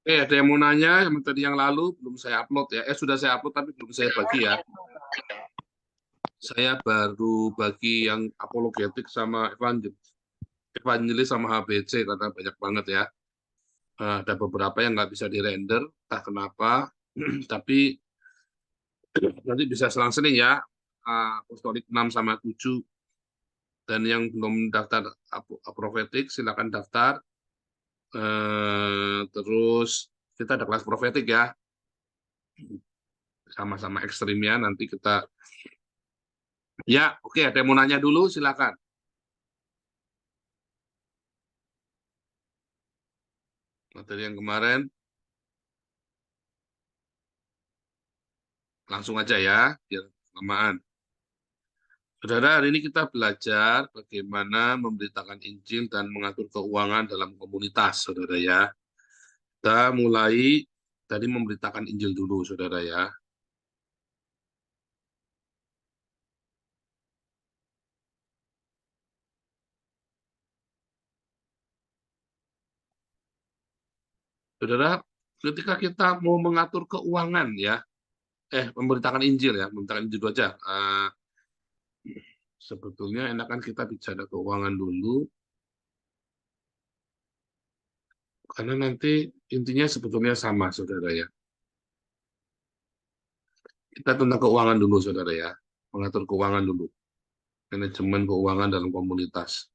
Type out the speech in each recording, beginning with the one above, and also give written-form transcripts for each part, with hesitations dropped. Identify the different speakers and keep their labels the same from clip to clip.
Speaker 1: Ada yang mau nanya yang tadi yang lalu belum saya upload ya. Sudah saya upload tapi belum saya bagi ya. Saya baru bagi yang apologetik sama evangelis sama HBC karena banyak banget ya. Ada beberapa yang nggak bisa di-render, entah kenapa. Tapi nanti bisa selang-seling ya. Apostolik 6 sama 7. Dan yang belum daftar profetik, silakan daftar. Terus kita ada kelas profetik ya. Sama-sama ekstrimnya nanti kita. Ya, oke, ada yang mau nanya dulu, silakan. Materi yang kemarin, langsung aja ya, biar kelamaan. Saudara, hari ini kita belajar bagaimana memberitakan Injil dan mengatur keuangan dalam komunitas, saudara ya. Kita mulai tadi memberitakan Injil dulu, saudara ya. Saudara, ketika kita mau mengatur keuangan ya, memberitakan Injil ya, memberitakan Injil dulu aja. Sebetulnya enakan kita bicara keuangan dulu, karena nanti intinya sebetulnya sama, saudara ya. Kita tentang keuangan dulu, saudara ya. Mengatur keuangan dulu. Manajemen keuangan dalam komunitas.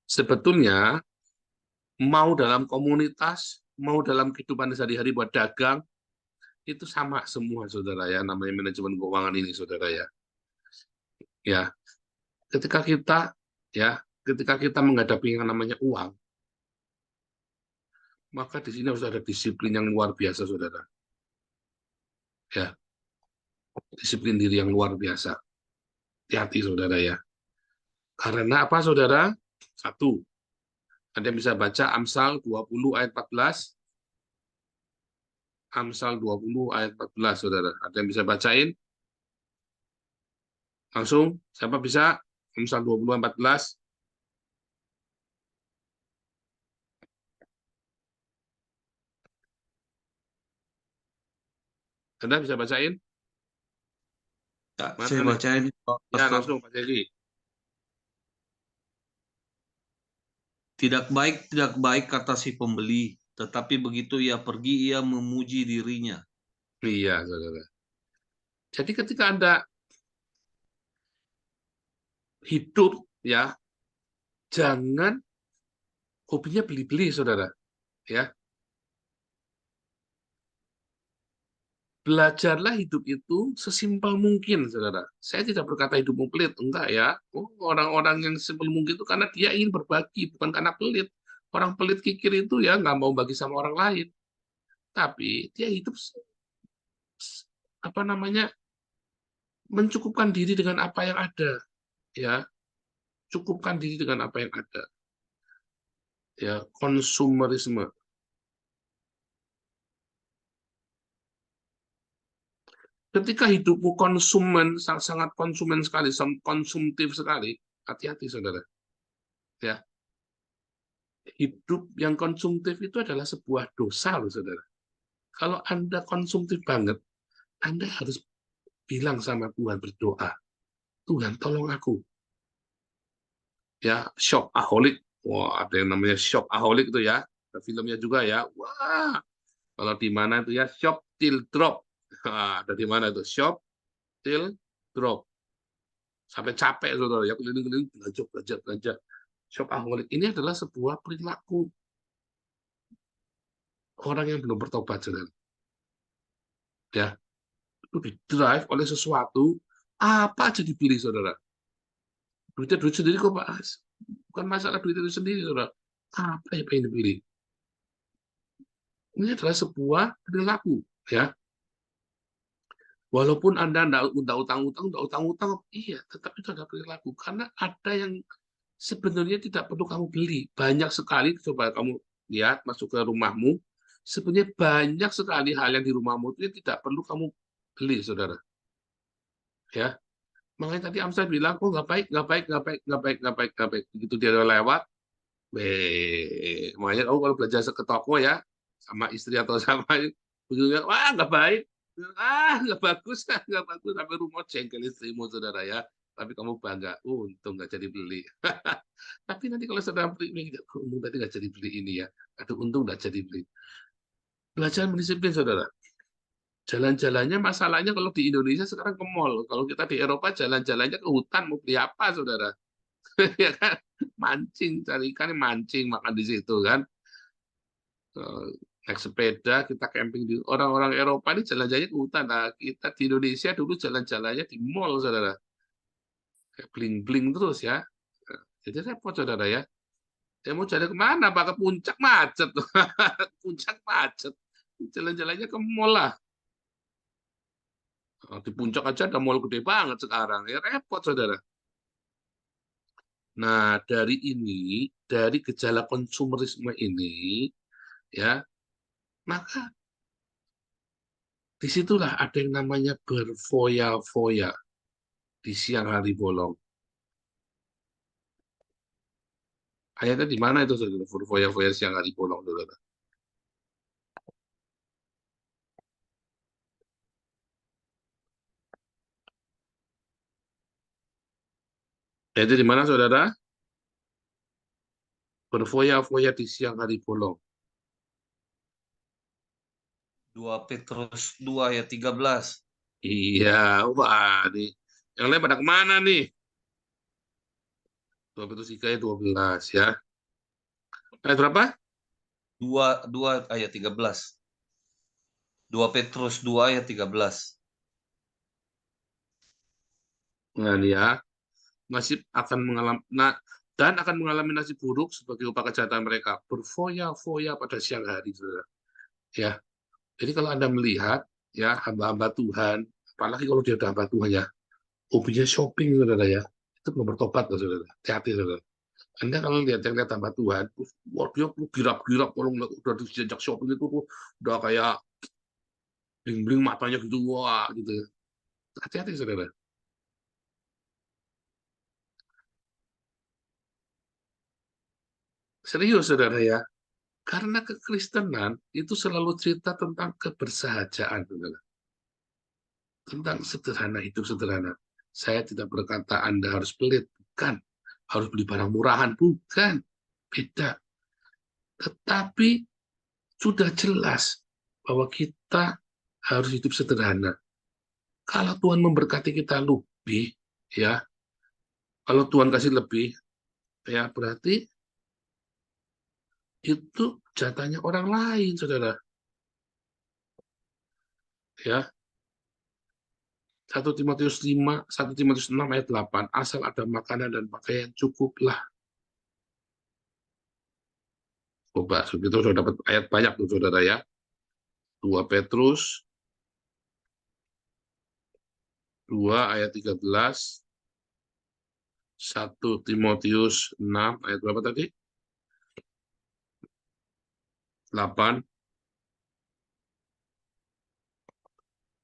Speaker 1: Sebetulnya, mau dalam komunitas, mau dalam kehidupan sehari-hari buat dagang, itu sama semua, saudara ya. Namanya manajemen keuangan ini, saudara ya. Ya, ketika kita ya, ketika kita menghadapi yang namanya uang, maka di sini harus ada disiplin yang luar biasa, saudara. Ya, disiplin diri yang luar biasa. Hati-hati, saudara ya. Karena apa, saudara? Satu, ada yang bisa baca Amsal 20 ayat 14. Amsal 20 ayat 14, saudara. Ada yang bisa bacain? Langsung, siapa bisa? Amsal 20 ayat 14. Anda bisa bacain?
Speaker 2: Ya,
Speaker 1: Mana
Speaker 2: saya
Speaker 1: nih?
Speaker 2: bacain,
Speaker 1: Ya,
Speaker 2: Pastor.
Speaker 1: langsung, Pak Jadi.
Speaker 2: Tidak baik kata si pembeli, tetapi begitu ia pergi, ia memuji dirinya.
Speaker 1: Iya, saudara. Jadi ketika Anda hidup, ya, jangan hobinya beli-beli, saudara. Ya, belajarlah hidup itu sesimpel mungkin, saudara. Saya tidak berkata hidupmu pelit, enggak ya. Orang-orang yang simpel mungkin itu karena dia ingin berbagi, bukan karena pelit. Orang pelit kikir itu ya nggak mau bagi sama orang lain. Tapi dia hidup apa namanya mencukupkan diri dengan apa yang ada, ya. Cukupkan diri dengan apa yang ada, ya. Konsumerisme. Ketika hidupmu konsumen, sangat konsumen sekali, konsumtif sekali, hati-hati, saudara. Ya, hidup yang konsumtif itu adalah sebuah dosa, loh, saudara. Kalau Anda konsumtif banget, Anda harus bilang sama Tuhan, berdoa, Tuhan tolong aku. Ya, shopaholic. Wah, ada yang namanya shopaholic itu ya. Ada filmnya juga ya. Wah, kalau di mana itu ya, shop till drop. Ada di mana itu? Shop till drop. Sampai capek, saudara. Ya, keliling-keliling, belanja, belanja, belanja. Shopaholic ini adalah sebuah perilaku orang yang belum bertobat, saudara. Ya, itu di-drive oleh sesuatu, apa aja dipilih, saudara. Duitnya duit sendiri kok, Pak. Bukan masalah duit itu sendiri, saudara. Apa yang pengen dipilih? Ini adalah sebuah perilaku, ya. Walaupun Anda tidak utang-utang, iya, tetap itu ada perilaku. Karena ada yang sebenarnya tidak perlu kamu beli. Banyak sekali, coba kamu lihat, masuk ke rumahmu, Sebenarnya banyak sekali hal yang di rumahmu itu yang tidak perlu kamu beli, saudara. Ya, makanya tadi Amsal bilang, oh nggak baik, nggak baik, nggak baik, nggak baik, nggak baik, nggak baik. Begitu dia lewat, makanya kamu kalau belanja ke toko ya, sama istri atau sama begitu, wah nggak baik, nggak bagus, nggak bagus, sampai rumah jengkel istrimu, saudara ya. Tapi kamu bangga, untung nggak jadi beli. Tapi nanti kalau saudara beli, untung tadi nggak jadi beli ini ya. Aduh, untung nggak jadi beli. Belajar mendisiplin, saudara. Jalan-jalannya masalahnya kalau di Indonesia sekarang ke mall. Kalau kita di Eropa jalan-jalannya ke hutan mau beli apa, saudara? Ya kan? Mancing, cari ikan, mancing, makan di situ kan. Eh, Naik sepeda, kita camping di orang-orang Eropa ini jalan-jalannya ke hutan. Nah, kita di Indonesia dulu jalan-jalannya di mall, saudara. Kayak bling-bling terus ya. Jadi repot, saudara ya. Saya mau jalan kemana, Pak? Ke puncak macet. Puncak macet. Jalan-jalannya ke mall lah. Di puncak aja ada mall gede banget sekarang. Ya repot, saudara. Nah, dari gejala konsumerisme ini, ya, maka disitulah ada yang namanya berfoya-foya di siang hari bolong. Ayatnya di mana itu, saudara? Berfoya-foya siang hari bolong, saudara. Ayatnya di mana, saudara? Berfoya-foya di siang hari bolong.
Speaker 2: 2 Petrus 2 ayat 13.
Speaker 1: Iya, wah, nih. Yang lain pada kemana nih? 2 Petrus 3 ayat 12 ya. Ayat berapa?
Speaker 2: 2 ayat 13. 2 Petrus 2 ayat 13.
Speaker 1: Nah, nih ya. Nasib akan mengalami dan akan mengalami nasib buruk sebagai upah kejahatan mereka, berfoya-foya pada siang hari, saudara. Ya, jadi kalau Anda melihat ya hamba-hamba Tuhan, apalagi kalau dia udah hamba Tuhan ya, hobinya shopping, saudara ya, itu belum bertobat, loh, saudara. Hati-hati, saudara. Anda kalau lihat yang lihat hamba Tuhan, wah dia girap-girap kalau udah dijajak shopping itu udah kayak bling-bling matanya gitu, wah gitu. Hati-hati, saudara. Serius, saudara ya. Karena kekristenan itu selalu cerita tentang kebersahajaan, saudara. Tentang sederhana, hidup sederhana. Saya tidak berkata Anda harus pelit, bukan. Harus beli barang murahan, bukan. Beda. Tetapi sudah jelas bahwa kita harus hidup sederhana. Kalau Tuhan memberkati kita lebih, ya, kalau Tuhan kasih lebih, ya berarti itu jatahnya orang lain, saudara. Ya, 1 Timotius 5, 1 Timotius 6 ayat 8, asal ada makanan dan pakaian cukuplah. Coba, itu sudah dapat ayat banyak tuh, saudara ya. 2 Petrus 2 ayat 13, 1 Timotius 6 ayat berapa tadi? 8.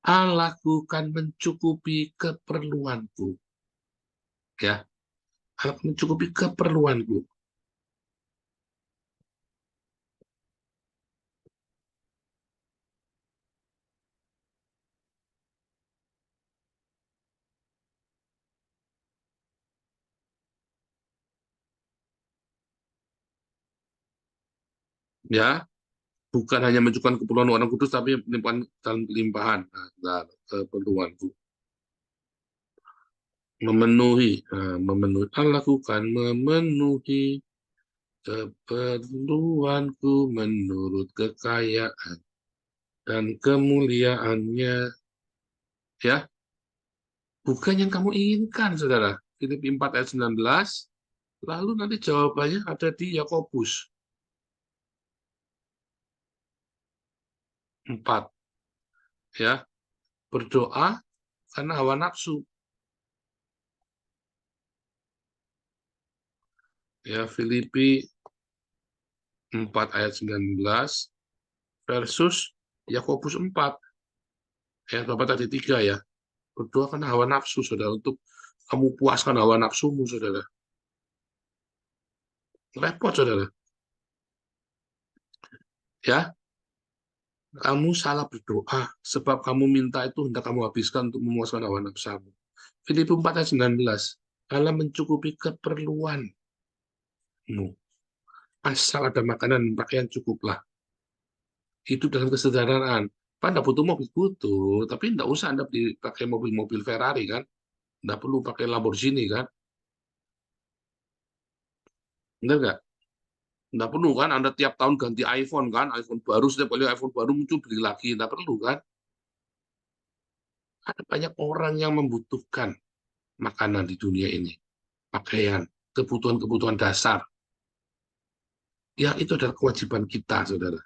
Speaker 1: Allahku kan mencukupi keperluanku. Ya, Allah mencukupi keperluanku. Ya, bukan hanya menunjukkan keperluan orang kudus, tapi melimpahkan dalam limpahan. Nah, keperluanku. Memenuhi. Allah lakukan memenuhi keperluanku menurut kekayaan dan kemuliaannya. Ya, bukan yang kamu inginkan, saudara. Filipi 4 ayat 19. Lalu nanti jawabannya ada di Yakobus 4. Ya, berdoa karena hawa nafsu. Ya, Filipi 4 ayat 19. versus Yakobus 4. Ya, Bapak tadi 3 ya. Berdoa karena hawa nafsu, saudara, untuk kamu puaskan hawa nafsumu, saudara. Repot, saudara. Ya, kamu salah berdoa, sebab kamu minta itu hendak kamu habiskan untuk memuaskan hawa nafsamu. Filipi 4 ayat 19. Allah mencukupi keperluanmu. Asal ada makanan dan pakaian cukuplah. Hidup dalam kesederhanaan. Pak, Anda butuh mobil, butuh. Tapi tidak usah Anda pakai mobil-mobil Ferrari, kan? Tidak perlu pakai Lamborghini, kan? Benar nggak? Nggak perlu, kan? Anda tiap tahun ganti iPhone, kan? iPhone baru, setiap kali iPhone baru muncul, beli lagi. Nggak perlu, kan? Ada banyak orang yang membutuhkan makanan di dunia ini. Pakaian, kebutuhan-kebutuhan dasar. Ya, itu adalah kewajiban kita, saudara.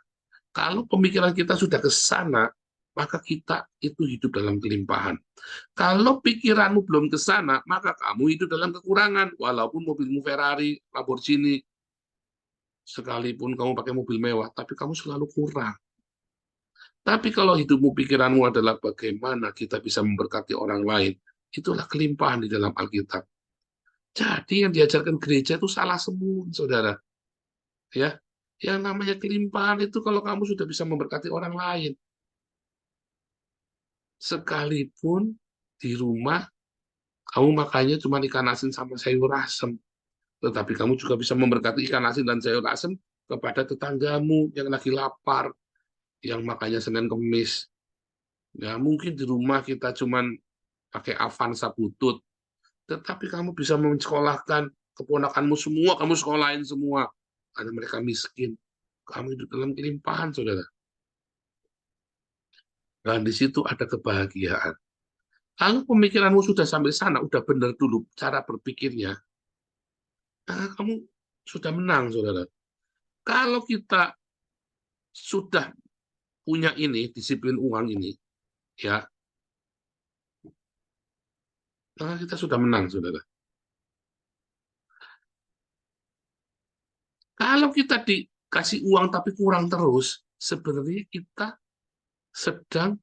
Speaker 1: Kalau pemikiran kita sudah ke sana, maka kita itu hidup dalam kelimpahan. Kalau pikiranmu belum ke sana, maka kamu hidup dalam kekurangan. Walaupun mobilmu Ferrari, Lamborghini, sekalipun kamu pakai mobil mewah, tapi kamu selalu kurang. Tapi kalau hidupmu, pikiranmu adalah bagaimana kita bisa memberkati orang lain, itulah kelimpahan di dalam Alkitab. Jadi yang diajarkan gereja itu salah semua, saudara. Ya, yang namanya kelimpahan itu kalau kamu sudah bisa memberkati orang lain, sekalipun di rumah kamu makannya cuma ikan asin sama sayur asem, tetapi kamu juga bisa memberkati ikan asin dan sayur asem kepada tetanggamu yang lagi lapar, yang makannya Senin Kemis. Ya, mungkin di rumah kita cuma pakai Avanza butut, tetapi kamu bisa mensekolahkan keponakanmu semua, kamu sekolahin semua, karena mereka miskin. Kamu hidup dalam kelimpahan, saudara. Dan di situ ada kebahagiaan. Kalau pemikiranmu sudah sampai sana, udah benar dulu cara berpikirnya, nah kamu sudah menang, saudara. Kalau kita sudah punya ini, disiplin uang ini, ya, maka kita sudah menang, saudara. Kalau kita dikasih uang tapi kurang terus, sebenarnya kita sedang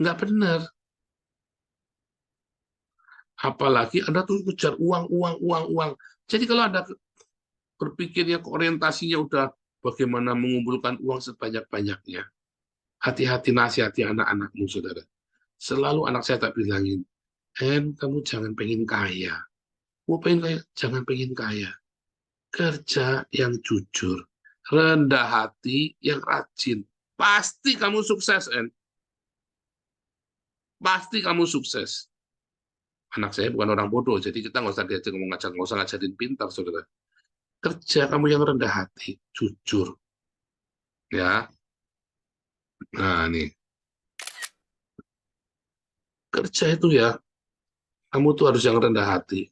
Speaker 1: nggak benar. Apalagi Anda terus kejar uang, uang, uang, uang. Jadi kalau Anda berpikirnya, orientasinya udah bagaimana mengumpulkan uang sebanyak-banyaknya, hati-hati nasihati anak-anakmu, saudara. Selalu anak saya tak bilangin, kamu jangan pengen kaya. Mau pengen kaya, jangan pengen kaya. Kerja yang jujur, rendah hati, yang rajin. Pasti kamu sukses, Pasti kamu sukses. Anak saya bukan orang bodoh, jadi kita nggak usah diajak ngomong ngajak, nggak usah ngajarin pintar, saudara. Kerja kamu yang rendah hati, jujur, ya. Nah, nih, kerja itu ya, kamu tuh harus yang rendah hati.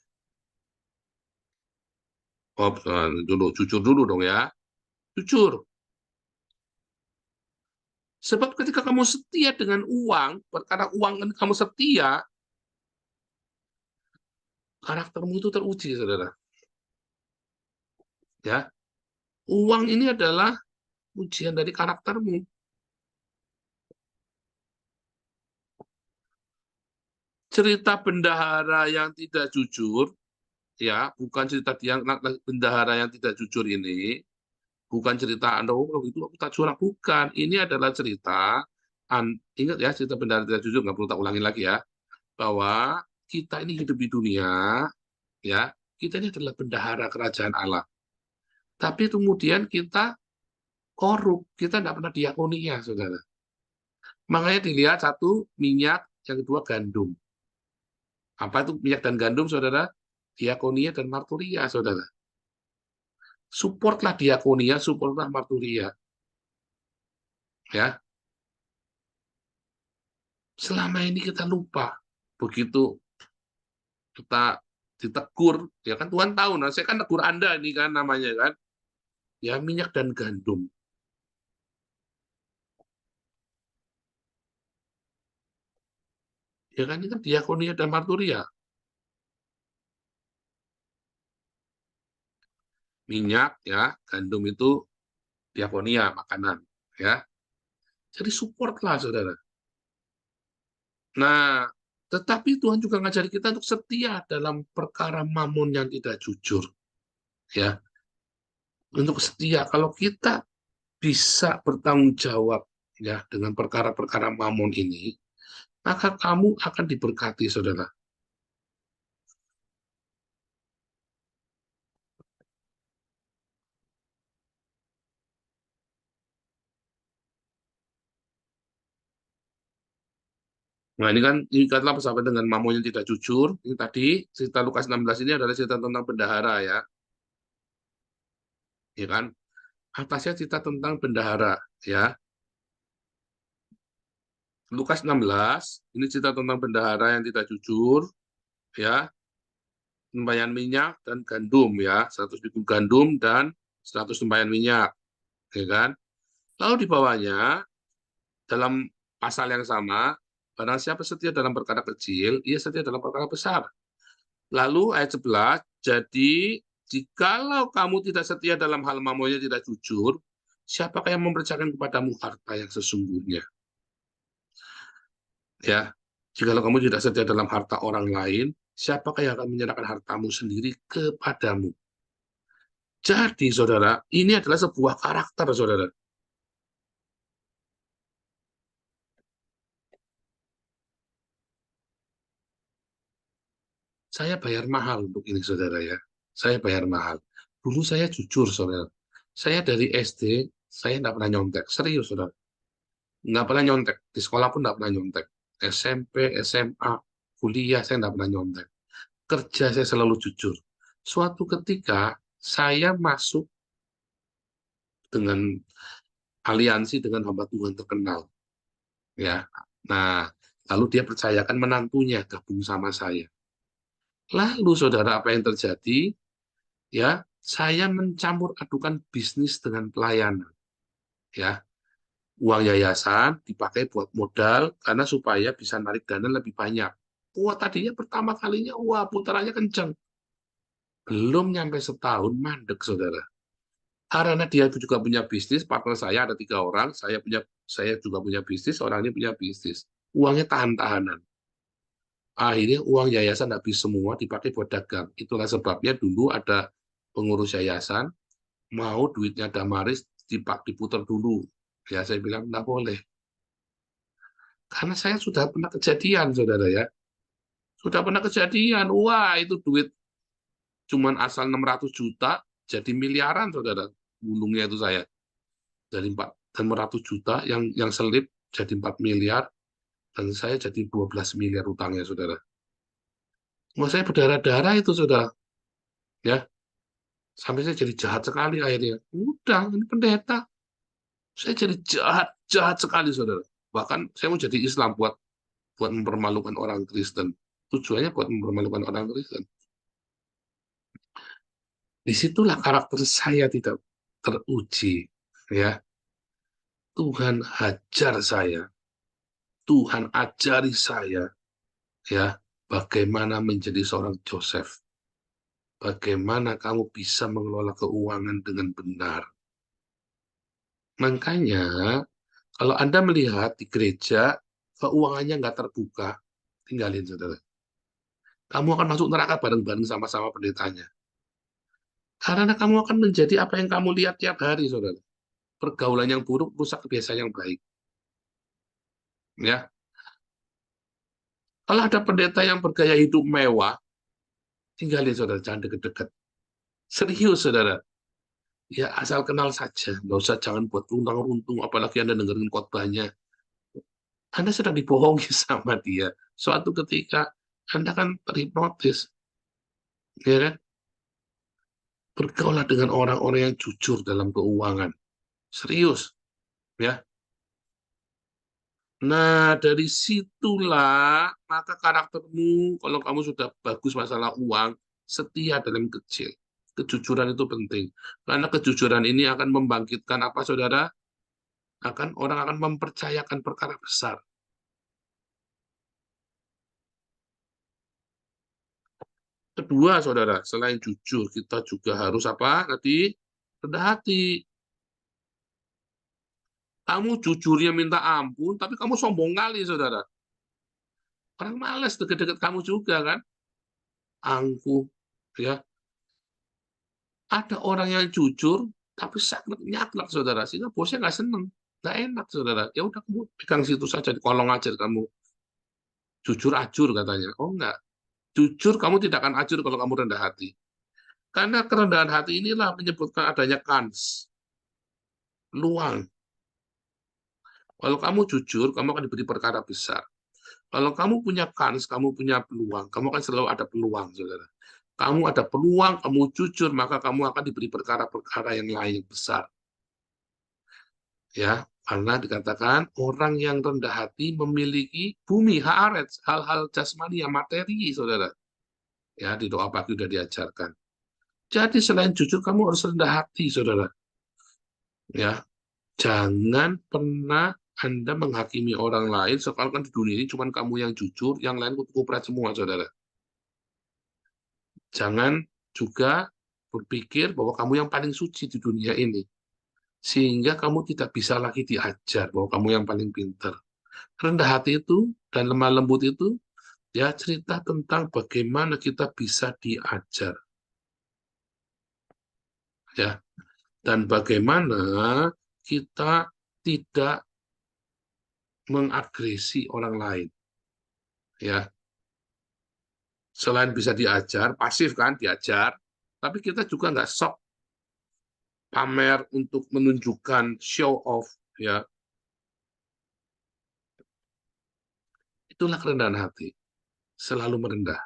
Speaker 1: Oh, dulu, jujur dulu dong ya. Jujur. Sebab ketika kamu setia dengan uang, karena uang kamu setia, karaktermu itu teruji, saudara. Ya, uang ini adalah ujian dari karaktermu. Cerita bendahara yang tidak jujur, ya, bukan cerita yang bendahara yang tidak jujur ini, bukan cerita Anda, oh kalau itu aku tak curang, bukan. Ini adalah cerita, ingat ya, cerita bendahara tidak jujur, nggak perlu tak ulangi lagi ya, bahwa kita ini hidup di dunia, ya, kita ini adalah bendahara kerajaan Allah. Tapi kemudian kita korup, kita tidak pernah diakoni ya, saudara. Makanya dilihat satu, minyak, yang kedua gandum. Apa itu minyak dan gandum, saudara? Diakonia dan marturia, saudara. Supportlah diakonia, supportlah marturia. Ya, selama ini kita lupa. Begitu kita ditegur, ya kan Tuhan tahu, nah saya kan tegur Anda ini kan namanya kan, ya minyak dan gandum. Ya kan itu diakonia dan marturia. Minyak ya, gandum itu diakonia makanan. ya. Jadi support-lah, saudara. Nah, tetapi Tuhan juga ngajari kita untuk setia dalam perkara mamon yang tidak jujur, ya. Untuk setia, kalau kita bisa bertanggung jawab ya dengan perkara-perkara mamon ini, maka kamu akan diberkati, saudara. Nah, ini kan ikatlah bersama dengan mamon yang tidak jujur. Ini tadi cerita Lukas 16 ini adalah cerita tentang bendahara, ya kan? Atasnya cerita tentang bendahara, ya. Lukas 16 ini cerita tentang bendahara yang tidak jujur, ya. Tempayan minyak dan gandum, ya. 100 bikul gandum dan 100 tempayan minyak, ya kan? Lalu di bawahnya dalam pasal yang sama, barang siapa setia dalam perkara kecil, ia setia dalam perkara besar. Lalu ayat 11, jadi jikalau kamu tidak setia dalam hal mamonnya tidak jujur, siapakah yang mempercayakan kepadamu harta yang sesungguhnya? Ya, jikalau kamu tidak setia dalam harta orang lain, siapakah yang akan menyerahkan hartamu sendiri kepadamu? Jadi, saudara, ini adalah sebuah karakter, saudara. Saya bayar mahal untuk ini, saudara, ya. Saya bayar mahal. Dulu saya jujur, saudara. Saya dari SD, saya tidak pernah nyontek. Serius, saudara. Nggak pernah nyontek. Di sekolah pun nggak pernah nyontek. SMP, SMA, kuliah, saya nggak pernah nyontek. Kerja saya selalu jujur. Suatu ketika, saya masuk dengan aliansi dengan hamba Tuhan terkenal. Ya. Nah, lalu dia percayakan menantunya gabung sama saya. Lalu, saudara, apa yang terjadi? Ya, saya mencampur adukan bisnis dengan pelayanan. Ya, uang yayasan dipakai buat modal karena supaya bisa narik dana lebih banyak. Wah, tadinya pertama kalinya, wah, putarannya kencang. Belum nyampe setahun, mandek, saudara. Karena dia juga punya bisnis, partner saya ada 3 orang, saya juga punya bisnis, orang ini punya bisnis. Uangnya tahan-tahanan. Akhirnya uang yayasan habis semua dipakai buat dagang. Itulah sebabnya dulu ada pengurus yayasan, mau duitnya Damaris diputar dulu. Ya, saya bilang, enggak boleh. Karena saya sudah pernah kejadian, saudara, ya. Sudah pernah kejadian, wah, itu duit cuman asal 600 juta, jadi miliaran, saudara. Gulungnya itu saya. Dari 400 juta, yang selip jadi 4 miliar, dan saya jadi 12 miliar utangnya, saudara. Wah, saya berdarah-darah itu, saudara. Ya, sampai saya jadi jahat sekali akhirnya. Udah, ini pendeta. Saya jadi jahat, jahat sekali, saudara. Bahkan saya mau jadi Islam buat buat mempermalukan orang Kristen. Tujuannya buat mempermalukan orang Kristen. Disitulah karakter saya tidak teruji. Ya, Tuhan hajar saya, Tuhan ajari saya, ya, bagaimana menjadi seorang Joseph. Bagaimana kamu bisa mengelola keuangan dengan benar. Makanya, kalau Anda melihat di gereja, keuangannya nggak terbuka, tinggalin, saudara. Kamu akan masuk neraka bareng-bareng sama-sama pendetanya. Karena kamu akan menjadi apa yang kamu lihat tiap hari, saudara. Pergaulan yang buruk rusak kebiasaan yang baik. Ya, kalau ada pendeta yang bergaya hidup mewah, tinggalin, saudara, jangan deket-deket. Serius, saudara. Ya, asal kenal saja. Nggak usah, jangan buat runtang-runtung, apalagi Anda dengerin khotbahnya. Anda sedang dibohongi sama dia. Suatu ketika, Anda kan terhipnotis. Ya kan? Bergaulah dengan orang-orang yang jujur dalam keuangan. Serius. Ya. Nah, dari situlah, maka karaktermu, kalau kamu sudah bagus masalah uang, setia dalam kecil. Kejujuran itu penting. Karena kejujuran ini akan membangkitkan apa, saudara? Orang akan mempercayakan perkara besar. Kedua, saudara, selain jujur, kita juga harus apa? Tadi rendah hati. Kamu jujurnya minta ampun, tapi kamu sombong kali, saudara. Orang males deket-deket kamu juga, kan? Angkuh, ya. Ada orang yang jujur, tapi sangat nyaklak, saudara. Sehingga bosnya nggak seneng. Nggak enak, saudara. Ya udah, kamu pegang situ saja, di kolong aja kamu. Jujur ajur, katanya. Oh, enggak. Jujur, kamu tidak akan ajur kalau kamu rendah hati. Karena kerendahan hati inilah menyebutkan adanya kans, luang. Kalau kamu jujur, kamu akan diberi perkara besar. Kalau kamu punya kans, kamu punya peluang, kamu akan selalu ada peluang, saudara. Kamu ada peluang, kamu jujur, maka kamu akan diberi perkara-perkara yang lain besar. Ya, karena dikatakan orang yang rendah hati memiliki bumi, haaretz, hal-hal jasmani, yang materi, saudara. Ya, di doa pagi sudah diajarkan. Jadi selain jujur, kamu harus rendah hati, saudara. Ya, jangan pernah Anda menghakimi orang lain, soalnya kan di dunia ini cuma kamu yang jujur, yang lain kupret semua, saudara. Jangan juga berpikir bahwa kamu yang paling suci di dunia ini, sehingga kamu tidak bisa lagi diajar bahwa kamu yang paling pintar. Rendah hati itu dan lemah lembut itu ya cerita tentang bagaimana kita bisa diajar, ya, dan bagaimana kita tidak mengagresi orang lain, ya. Selain bisa diajar, pasif kan diajar, tapi kita juga nggak sok pamer untuk menunjukkan show off, ya. Itulah kerendahan hati, selalu merendah.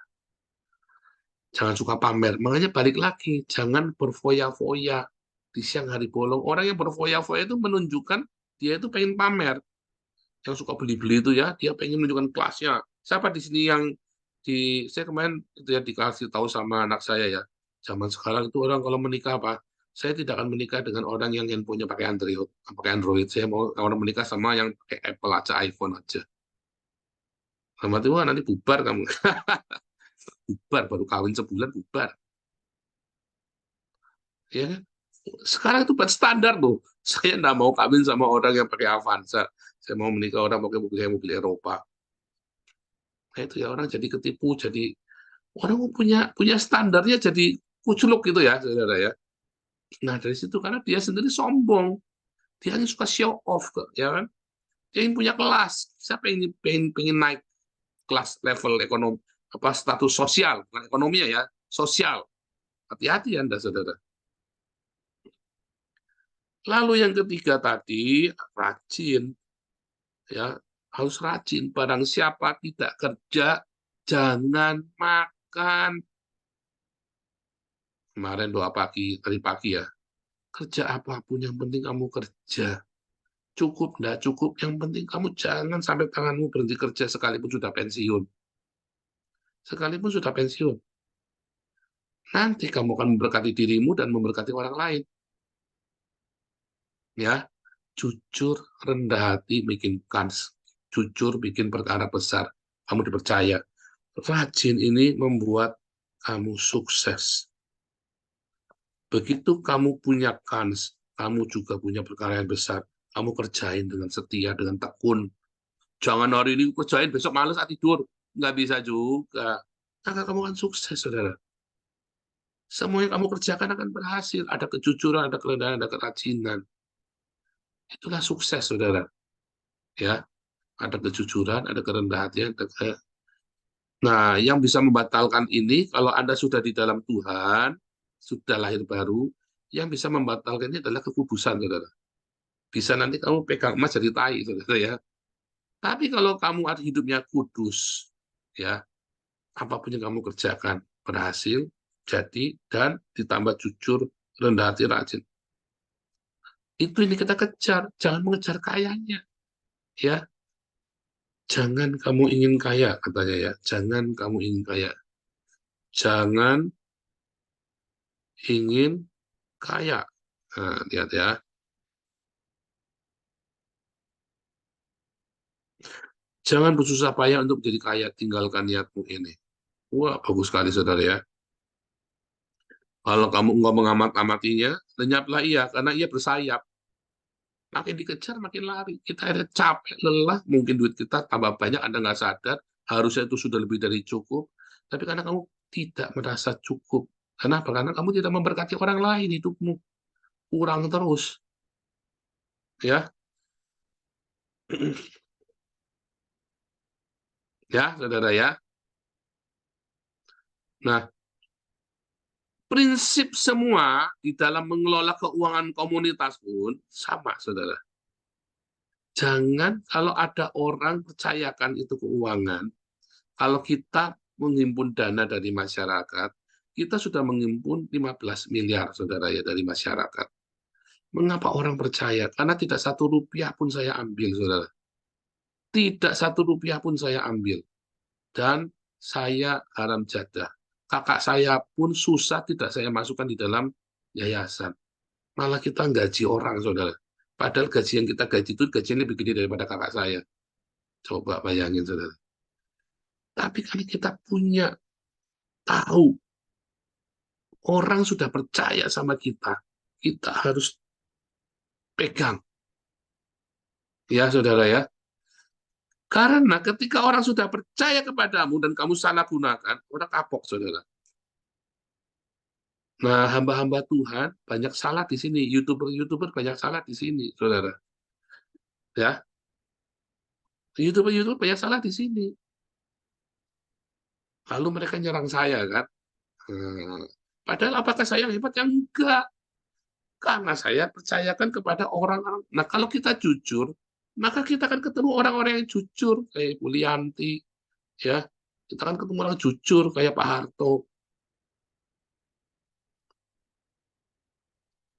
Speaker 1: Jangan suka pamer. Makanya balik lagi, jangan berfoya-foya di siang hari bolong. Orang yang berfoya-foya itu menunjukkan dia itu pengen pamer. Yang suka beli-beli itu ya, dia pengen menunjukkan kelasnya. Siapa di sini yang saya kemarin itu ya dikasih tahu sama anak saya ya. Zaman sekarang itu orang kalau menikah apa? Saya tidak akan menikah dengan orang yang handphonenya pakai Android, pakai Android. Saya mau orang menikah sama yang pakai Apple aja, iPhone aja. Sama itu nanti bubar kamu. Bubar baru kawin sebulan bubar. Ya kan? Sekarang itu buat standar loh. Saya nggak mau kawin sama orang yang pakai Avanza. Saya mau menikah orang pakai mobil Eropa. Nah itu ya orang jadi ketipu, jadi orang punya punya standarnya jadi kuculuk gitu ya, saudara ya. Nah dari situ karena dia sendiri sombong, dia hanya suka show off kok, ya kan? Dia ingin punya kelas, siapa yang pengen naik kelas level ekonomi apa status sosial, bukan ekonomi ya, sosial. Hati-hati Anda, saudara. Lalu yang ketiga tadi rajin, ya harus rajin. Barang siapa tidak kerja, jangan makan. Kemarin doa pagi, tadi pagi ya. Kerja apapun, yang penting kamu kerja. Cukup, enggak cukup, yang penting kamu jangan sampai tanganmu berhenti kerja sekalipun sudah pensiun. Sekalipun sudah pensiun. Nanti kamu akan memberkati dirimu dan memberkati orang lain. Ya, jujur, rendah hati bikin kans. Jujur bikin perkara besar. Kamu dipercaya. Rajin ini membuat kamu sukses. Begitu kamu punya kans, kamu juga punya perkara yang besar. Kamu kerjain dengan setia, dengan tekun. Jangan hari ini kerjain, besok males tidur. Nggak bisa juga. Maka kamu akan sukses, saudara. Semua yang kamu kerjakan akan berhasil. Ada kejujuran, ada kerendahan, ada kerajinan. Itulah sukses, saudara. Ya, ada kejujuran, ada kerendahan hati, ada Nah, yang bisa membatalkan ini, kalau Anda sudah di dalam Tuhan, sudah lahir baru, yang bisa membatalkan ini adalah kekudusan, saudara. Bisa nanti kamu pegang emas jadi tai, saudara ya. Tapi kalau kamu ada hidupnya kudus, ya, apapun yang kamu kerjakan berhasil, jadi, dan ditambah jujur, rendah hati, rajin. Itu ini kita kejar, jangan mengejar kayanya, ya. Jangan kamu ingin kaya, katanya ya. Jangan kamu ingin kaya. Jangan ingin kaya. Nah, lihat ya. Jangan bersusah payah untuk menjadi kaya, tinggalkan niatmu ini. Wah, bagus sekali, saudara ya. Kalau kamu enggak mengamat-amatinya, lenyaplah ia, karena ia bersayap. Makin dikejar, makin lari. Kita ada capek, lelah, mungkin duit kita tambah banyak, Anda nggak sadar, harusnya itu sudah lebih dari cukup, tapi karena kamu tidak merasa cukup. Kenapa? Karena kamu tidak memberkati orang lain, hidupmu kurang terus. Ya, ya, saudara ya. Nah, prinsip semua di dalam mengelola keuangan komunitas pun sama, saudara. Jangan kalau ada orang percayakan itu keuangan, kalau kita menghimpun dana dari masyarakat, kita sudah menghimpun 15 miliar, saudara ya, dari masyarakat. Mengapa orang percaya? Karena tidak satu rupiah pun saya ambil, saudara. Tidak satu rupiah pun saya ambil. Dan saya haram jadah. Kakak saya pun susah tidak saya masukkan di dalam yayasan. Malah kita gaji orang, saudara. Padahal gaji yang kita gaji itu gajinya lebih gede daripada kakak saya. Coba bayangin, saudara. Tapi kalau kita punya tahu orang sudah percaya sama kita, kita harus pegang. Ya, saudara ya. Karena ketika orang sudah percaya kepadamu dan kamu salah gunakan, orang kapok, saudara. Nah, hamba-hamba Tuhan banyak salah di sini. YouTuber-YouTuber banyak salah di sini, saudara. Ya, YouTuber-YouTuber banyak salah di sini. Lalu mereka nyerang saya, kan? Padahal apakah saya hebat? Yang enggak. Karena saya percayakan kepada orang-orang. Nah, kalau kita jujur, maka kita akan ketemu orang-orang yang jujur, kayak Bu Lianti, ya. Kita akan ketemu orang jujur, kayak Pak Harto.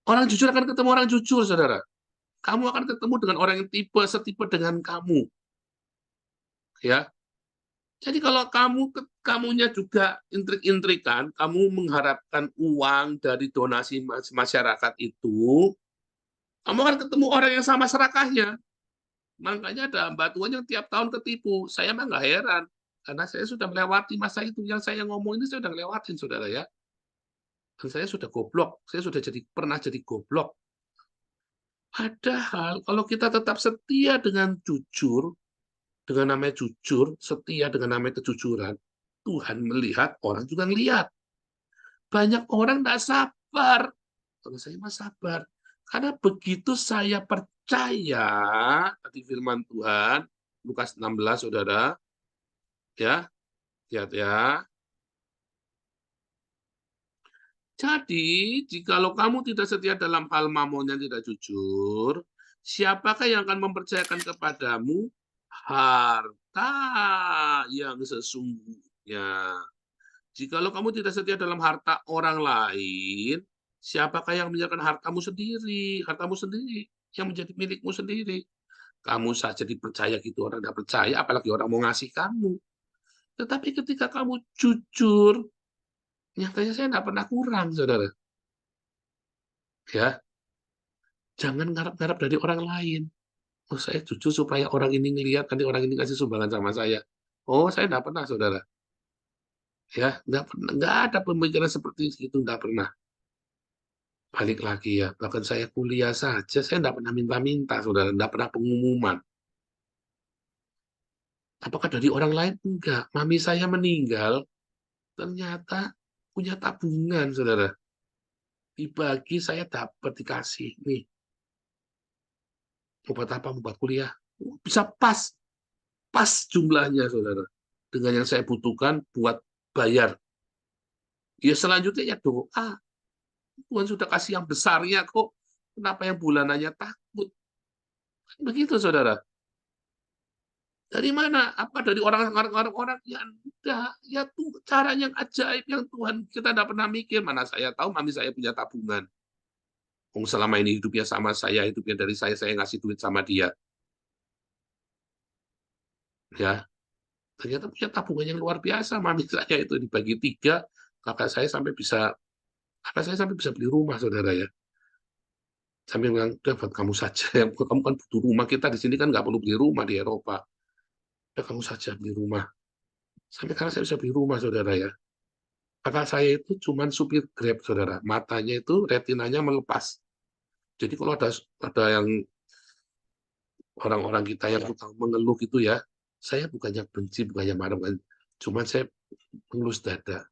Speaker 1: Orang jujur akan ketemu orang jujur, saudara. Kamu akan ketemu dengan orang yang setipe dengan kamu, ya. Jadi kalau kamunya juga intrik-intrikan, kamu mengharapkan uang dari donasi masyarakat itu, kamu akan ketemu orang yang sama serakahnya. Makanya ada hamba Tuhan yang tiap tahun ketipu. Saya mah nggak heran, karena saya sudah melewati masa itu. Yang saya ngomong ini saya sudah ngelewatin, saudara ya. Dan saya sudah goblok, saya sudah pernah jadi goblok. Padahal kalau kita tetap setia dengan jujur, dengan namanya jujur, setia dengan namanya kejujuran, Tuhan melihat, orang juga ngelihat. Banyak orang tidak sabar. Kalau saya mah sabar. Karena begitu saya percaya, tadi firman Tuhan, Lukas 16, saudara, ya, lihat ya. Jadi, jikalau kamu tidak setia dalam hal mamon yang tidak jujur, siapakah yang akan mempercayakan kepadamu harta yang sesungguhnya? Jikalau kamu tidak setia dalam harta orang lain, siapakah yang menyerahkan hartamu sendiri? Hartamu sendiri, yang menjadi milikmu sendiri. Kamu saja dipercaya gitu, orang tidak percaya, apalagi orang mau ngasih kamu. Tetapi ketika kamu jujur, nyatanya saya tidak pernah kurang, saudara. Ya, jangan ngarap-ngarap dari orang lain. Oh, saya jujur supaya orang ini ngelihat, nanti orang ini kasih sumbangan sama saya. Oh, saya tidak pernah, saudara. Ya, nggak ada pemikiran seperti itu, nggak pernah. Balik lagi ya, bahkan saya kuliah saja, saya tidak pernah minta-minta, saudara, tidak pernah pengumuman. Apakah dari orang lain? Enggak. Mami saya meninggal, ternyata punya tabungan, saudara. Dibagi, saya dapat dikasih. Nih, buat apa, buat kuliah. Bisa pas jumlahnya, saudara. Dengan yang saya butuhkan buat bayar. Ya selanjutnya ya doa. Tuhan sudah kasih yang besarnya kok. Kenapa yang bulanannya takut? Begitu, saudara. Dari mana? Apa dari orang-orang yang enggak? Ya tuh cara yang ajaib yang Tuhan kita tidak pernah mikir. Mana saya tahu mami saya punya tabungan. Selama ini hidupnya sama saya, hidupnya dari saya ngasih duit sama dia. Ya, ternyata punya tabungan yang luar biasa. Mami saya itu dibagi 3, kakak saya sampai bisa beli rumah, saudara ya. Sambil bilang, udah buat kamu saja. Kamu kan butuh rumah, kita di sini kan nggak perlu beli rumah di Eropa. Udah kamu saja beli rumah. Sampai sekarang saya bisa beli rumah, saudara ya. Kakak saya itu cuma supir Grab, saudara. Matanya itu retinanya melepas. Jadi kalau ada yang orang-orang kita yang tukang mengeluh gitu ya, saya bukannya benci, bukannya marah, cuman saya mengelus dada.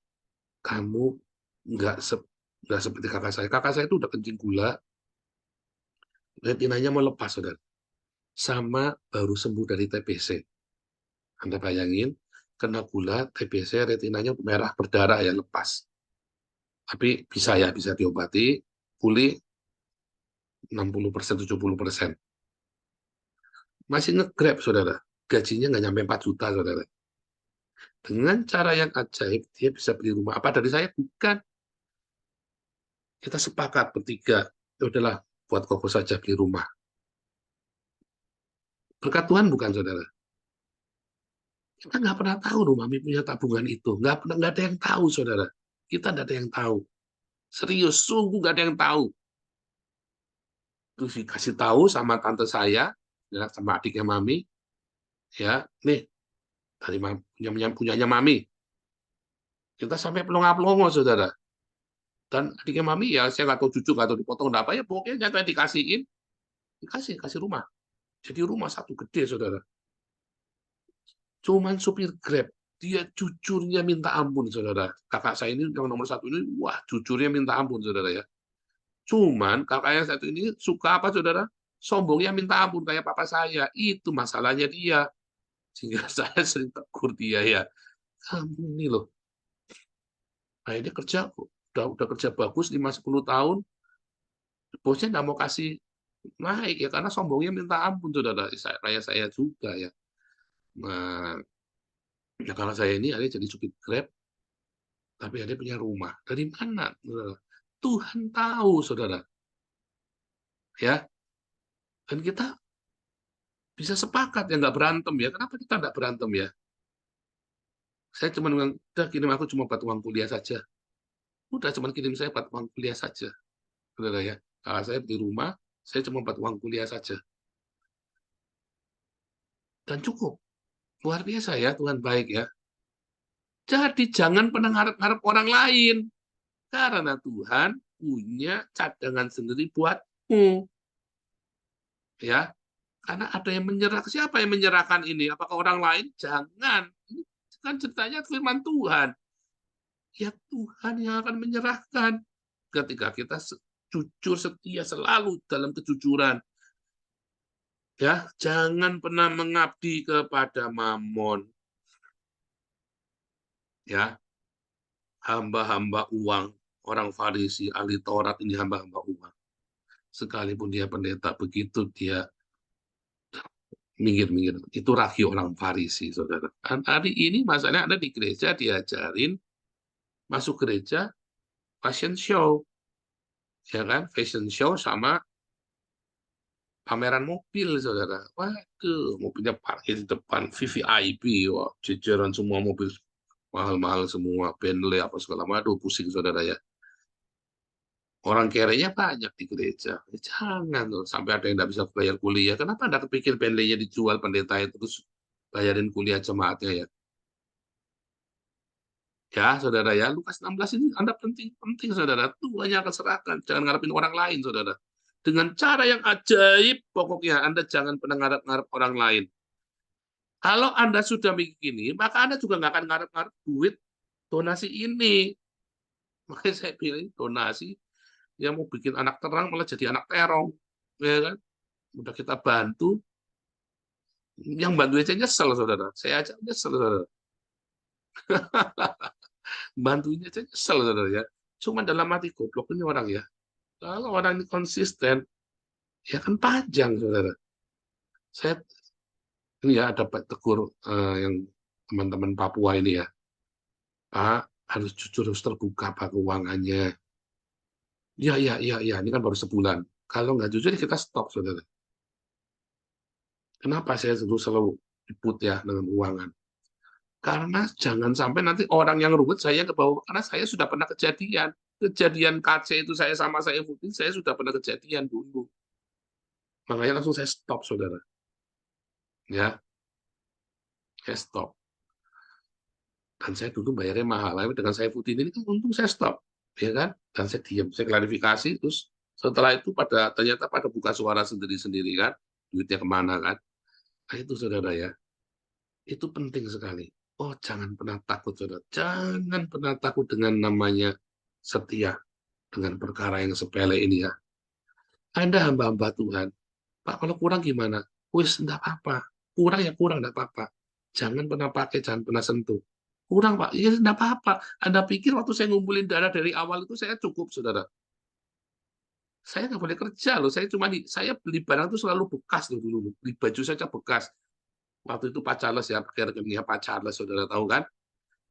Speaker 1: Kamu nggak nggak seperti kakak saya. Kakak saya itu udah kencing gula, retinanya melepas, saudara. Sama baru sembuh dari TBC. Anda bayangin, kena gula, TBC, retinanya merah berdarah ya, lepas. Tapi bisa diobati, pulih 60%, 70%. Masih nge-grab, saudara. Gajinya nggak nyampe 4 juta, saudara. Dengan cara yang ajaib, dia bisa beli rumah. Apa dari saya? Bukan. Kita sepakat bertiga. Ya udahlah, buat Koko saja beli rumah. Berkat Tuhan bukan, saudara. Kita nggak pernah tahu loh Mami punya tabungan itu. Nggak ada yang tahu, saudara. Kita nggak ada yang tahu. Serius, sungguh nggak ada yang tahu. Terus dikasih tahu sama tante saya, ya, sama adiknya Mami, ya, nih, dari punyanya Mami. Kita sampai pelongo-pelongo, saudara. Dan adiknya Mami, ya saya nggak tahu cucu, nggak tahu dipotong, apa ya, pokoknya nyata dikasihin, kasih rumah. Jadi rumah satu gede, saudara. Cuman supir Grab, dia jujurnya minta ampun, saudara. Kakak saya ini yang nomor satu ini, wah, jujurnya minta ampun, saudara ya. Cuman kakak yang satu ini suka apa, saudara? Sombongnya minta ampun kayak papa saya. Itu masalahnya dia. Sehingga saya sering tegur dia ya. Kamu ini loh. Nah, ini kerja udah kerja bagus 5-10 tahun. Bosnya nggak mau kasih naik ya karena sombongnya minta ampun, saudara. Kayak saya juga ya. Nah, ya karena saya ini ada jadi supir Grab, tapi ada punya rumah. Dari mana, saudara? Tuhan tahu, saudara. Ya, dan kita bisa sepakat ya nggak berantem ya. Kenapa kita nggak berantem ya? Saya cuma bilang, udah kirim aku cuma buat uang kuliah saja. Udah cuma kirim saya buat uang kuliah saja, saudara ya. Kalau saya di rumah, saya cuma buat uang kuliah saja. Dan cukup. Luar biasa ya, Tuhan baik ya. Jadi jangan pernah ngarep-ngarep orang lain. Karena Tuhan punya cadangan sendiri buatmu. Ya, karena ada yang menyerah. Siapa yang menyerahkan ini? Apakah orang lain? Jangan. Ini kan ceritanya firman Tuhan. Ya Tuhan yang akan menyerahkan. Ketika kita jujur, setia, selalu dalam kejujuran. Ya, jangan pernah mengabdi kepada mamon. Ya, hamba-hamba uang, orang Farisi, ahli Taurat ini hamba-hamba uang. Sekalipun dia pendeta, begitu dia minggir-minggir. Itu rasio orang Farisi, saudara. Dan hari ini masalahnya Anda di gereja diajarin masuk gereja fashion show, ya kan? Fashion show sama pameran mobil, saudara. Waduh, mobilnya parkir di depan VVIP, wah, jajaran semua mobil mahal-mahal semua, Bentley apa segala macam, pusing, saudara ya. Orang kerenya banyak di gereja. Jangan loh, sampai ada yang tidak bisa bayar kuliah. Kenapa Anda kepikir Bentley-nya dijual pendeta itu terus bayarin kuliah jemaatnya ya? Ya, saudara ya, Lukas 16 ini Anda penting, saudara. Tuhan yang akan serahkan. Jangan ngarepin orang lain, saudara. Dengan cara yang ajaib, pokoknya Anda jangan pernah ngarep-ngarep orang lain. Kalau Anda sudah begini, maka Anda juga nggak akan ngarep-ngarep duit donasi ini. Makanya saya bilang donasi yang mau bikin anak terang malah jadi anak terong. Ya kan? Udah kita bantu, yang bantu aja nyesel, saudara. Saya aja nyesel, saudara. Bantunya aja nyesel, saudara ya. Cuma dalam hati goblok ini orang ya. Kalau orang ini konsisten, ya kan panjang, saudara. Saya ini ya ada tegur yang teman-teman Papua ini ya. Pak, harus jujur, harus terbuka Pak keuangannya. Iya, ini kan baru sebulan. Kalau nggak jujur, kita stop, saudara. Kenapa saya selalu ribut ya dengan keuangan? Karena jangan sampai nanti orang yang ruwet saya ke bawah. Karena saya sudah pernah kejadian. Kejadian KC itu saya ikutin, saya sudah pernah kejadian dulu. Makanya langsung saya stop, saudara. Ya, saya stop. Dan saya dulu bayarnya mahal. Tapi dengan saya ikutin ini kan untung saya stop. Ya kan? Dan saya diam, saya klarifikasi. Terus setelah itu ternyata pada buka suara sendiri-sendiri kan. duitnya kemana kan. Nah, itu saudara ya, itu penting sekali. Oh, jangan pernah takut saudara, jangan pernah takut dengan namanya setia dengan perkara yang sepele ini ya. Anda hamba-hamba Tuhan, Pak, kalau kurang gimana? Wis, enggak apa-apa. Kurang ya kurang, enggak apa-apa. Jangan pernah pakai, jangan pernah sentuh. Kurang, Pak. Ya, enggak apa-apa. Anda pikir waktu saya ngumpulin dana dari awal itu saya cukup, saudara? Saya nggak boleh kerja loh. Saya beli barang itu selalu bekas loh dulu. Beli baju saja bekas. Waktu itu Pak Charles ya, pakai rekeningnya Pak Charles, saudara tahu kan?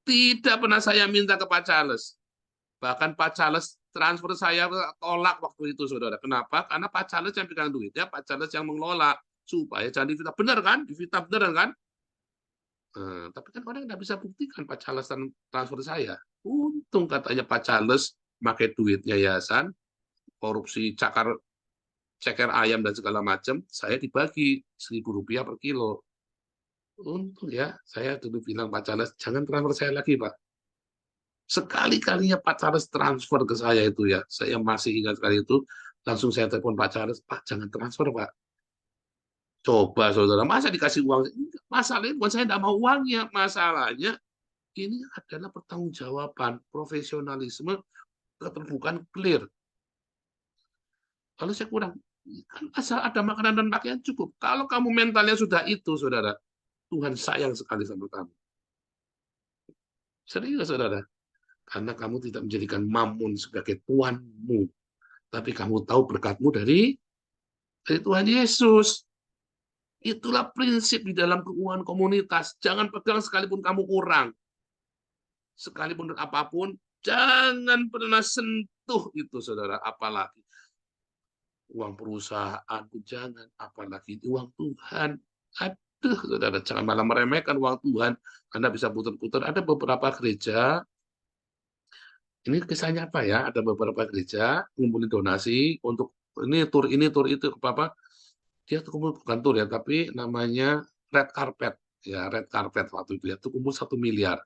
Speaker 1: Tidak pernah saya minta ke Pak Charles. Bahkan Pak Charles transfer saya tolak waktu itu, saudara. Kenapa? Karena Pak Charles yang pegang duitnya, Pak Charles yang mengelola. Supaya jangan difitnah. Benar kan? Difitnah benar kan? Tapi kan orang nggak bisa buktikan Pak Charles transfer saya. Untung katanya Pak Charles pakai duit yayasan, korupsi ceker ayam dan segala macam, saya dibagi Rp1.000 per kilo. Untung ya, saya dulu bilang Pak Charles, jangan transfer saya lagi Pak. Sekali-kalinya Pak Charles transfer ke saya itu ya, saya masih ingat sekali itu, langsung saya telepon Pak Charles, Pak jangan transfer Pak. Coba saudara, masa dikasih uang? Masalahnya bukan saya tidak mau uangnya, masalahnya ini adalah pertanggungjawaban, profesionalisme, keterbukaan clear. Kalau saya kurang, kan asal ada makanan dan pakaian cukup. Kalau kamu mentalnya sudah itu, saudara, Tuhan sayang sekali sama kamu. Serius, saudara. Karena kamu tidak menjadikan mamun sebagai Tuhanmu. Tapi kamu tahu berkatmu dari Tuhan Yesus. Itulah prinsip di dalam keuangan komunitas. Jangan pegang sekalipun kamu kurang. Sekalipun apapun, jangan pernah sentuh itu, saudara. Apalagi uang perusahaan, jangan. Apalagi uang Tuhan. Aduh, saudara, jangan malah meremehkan uang Tuhan. Anda bisa putar-putar. Ada beberapa gereja, ini kisahnya apa ya? Ada beberapa gereja ngumpulin donasi untuk ini, tur itu, apa-apa. Dia tuh kumpul, bukan tur ya, tapi namanya red carpet. Ya, red carpet waktu itu ya, itu kumpul 1 miliar.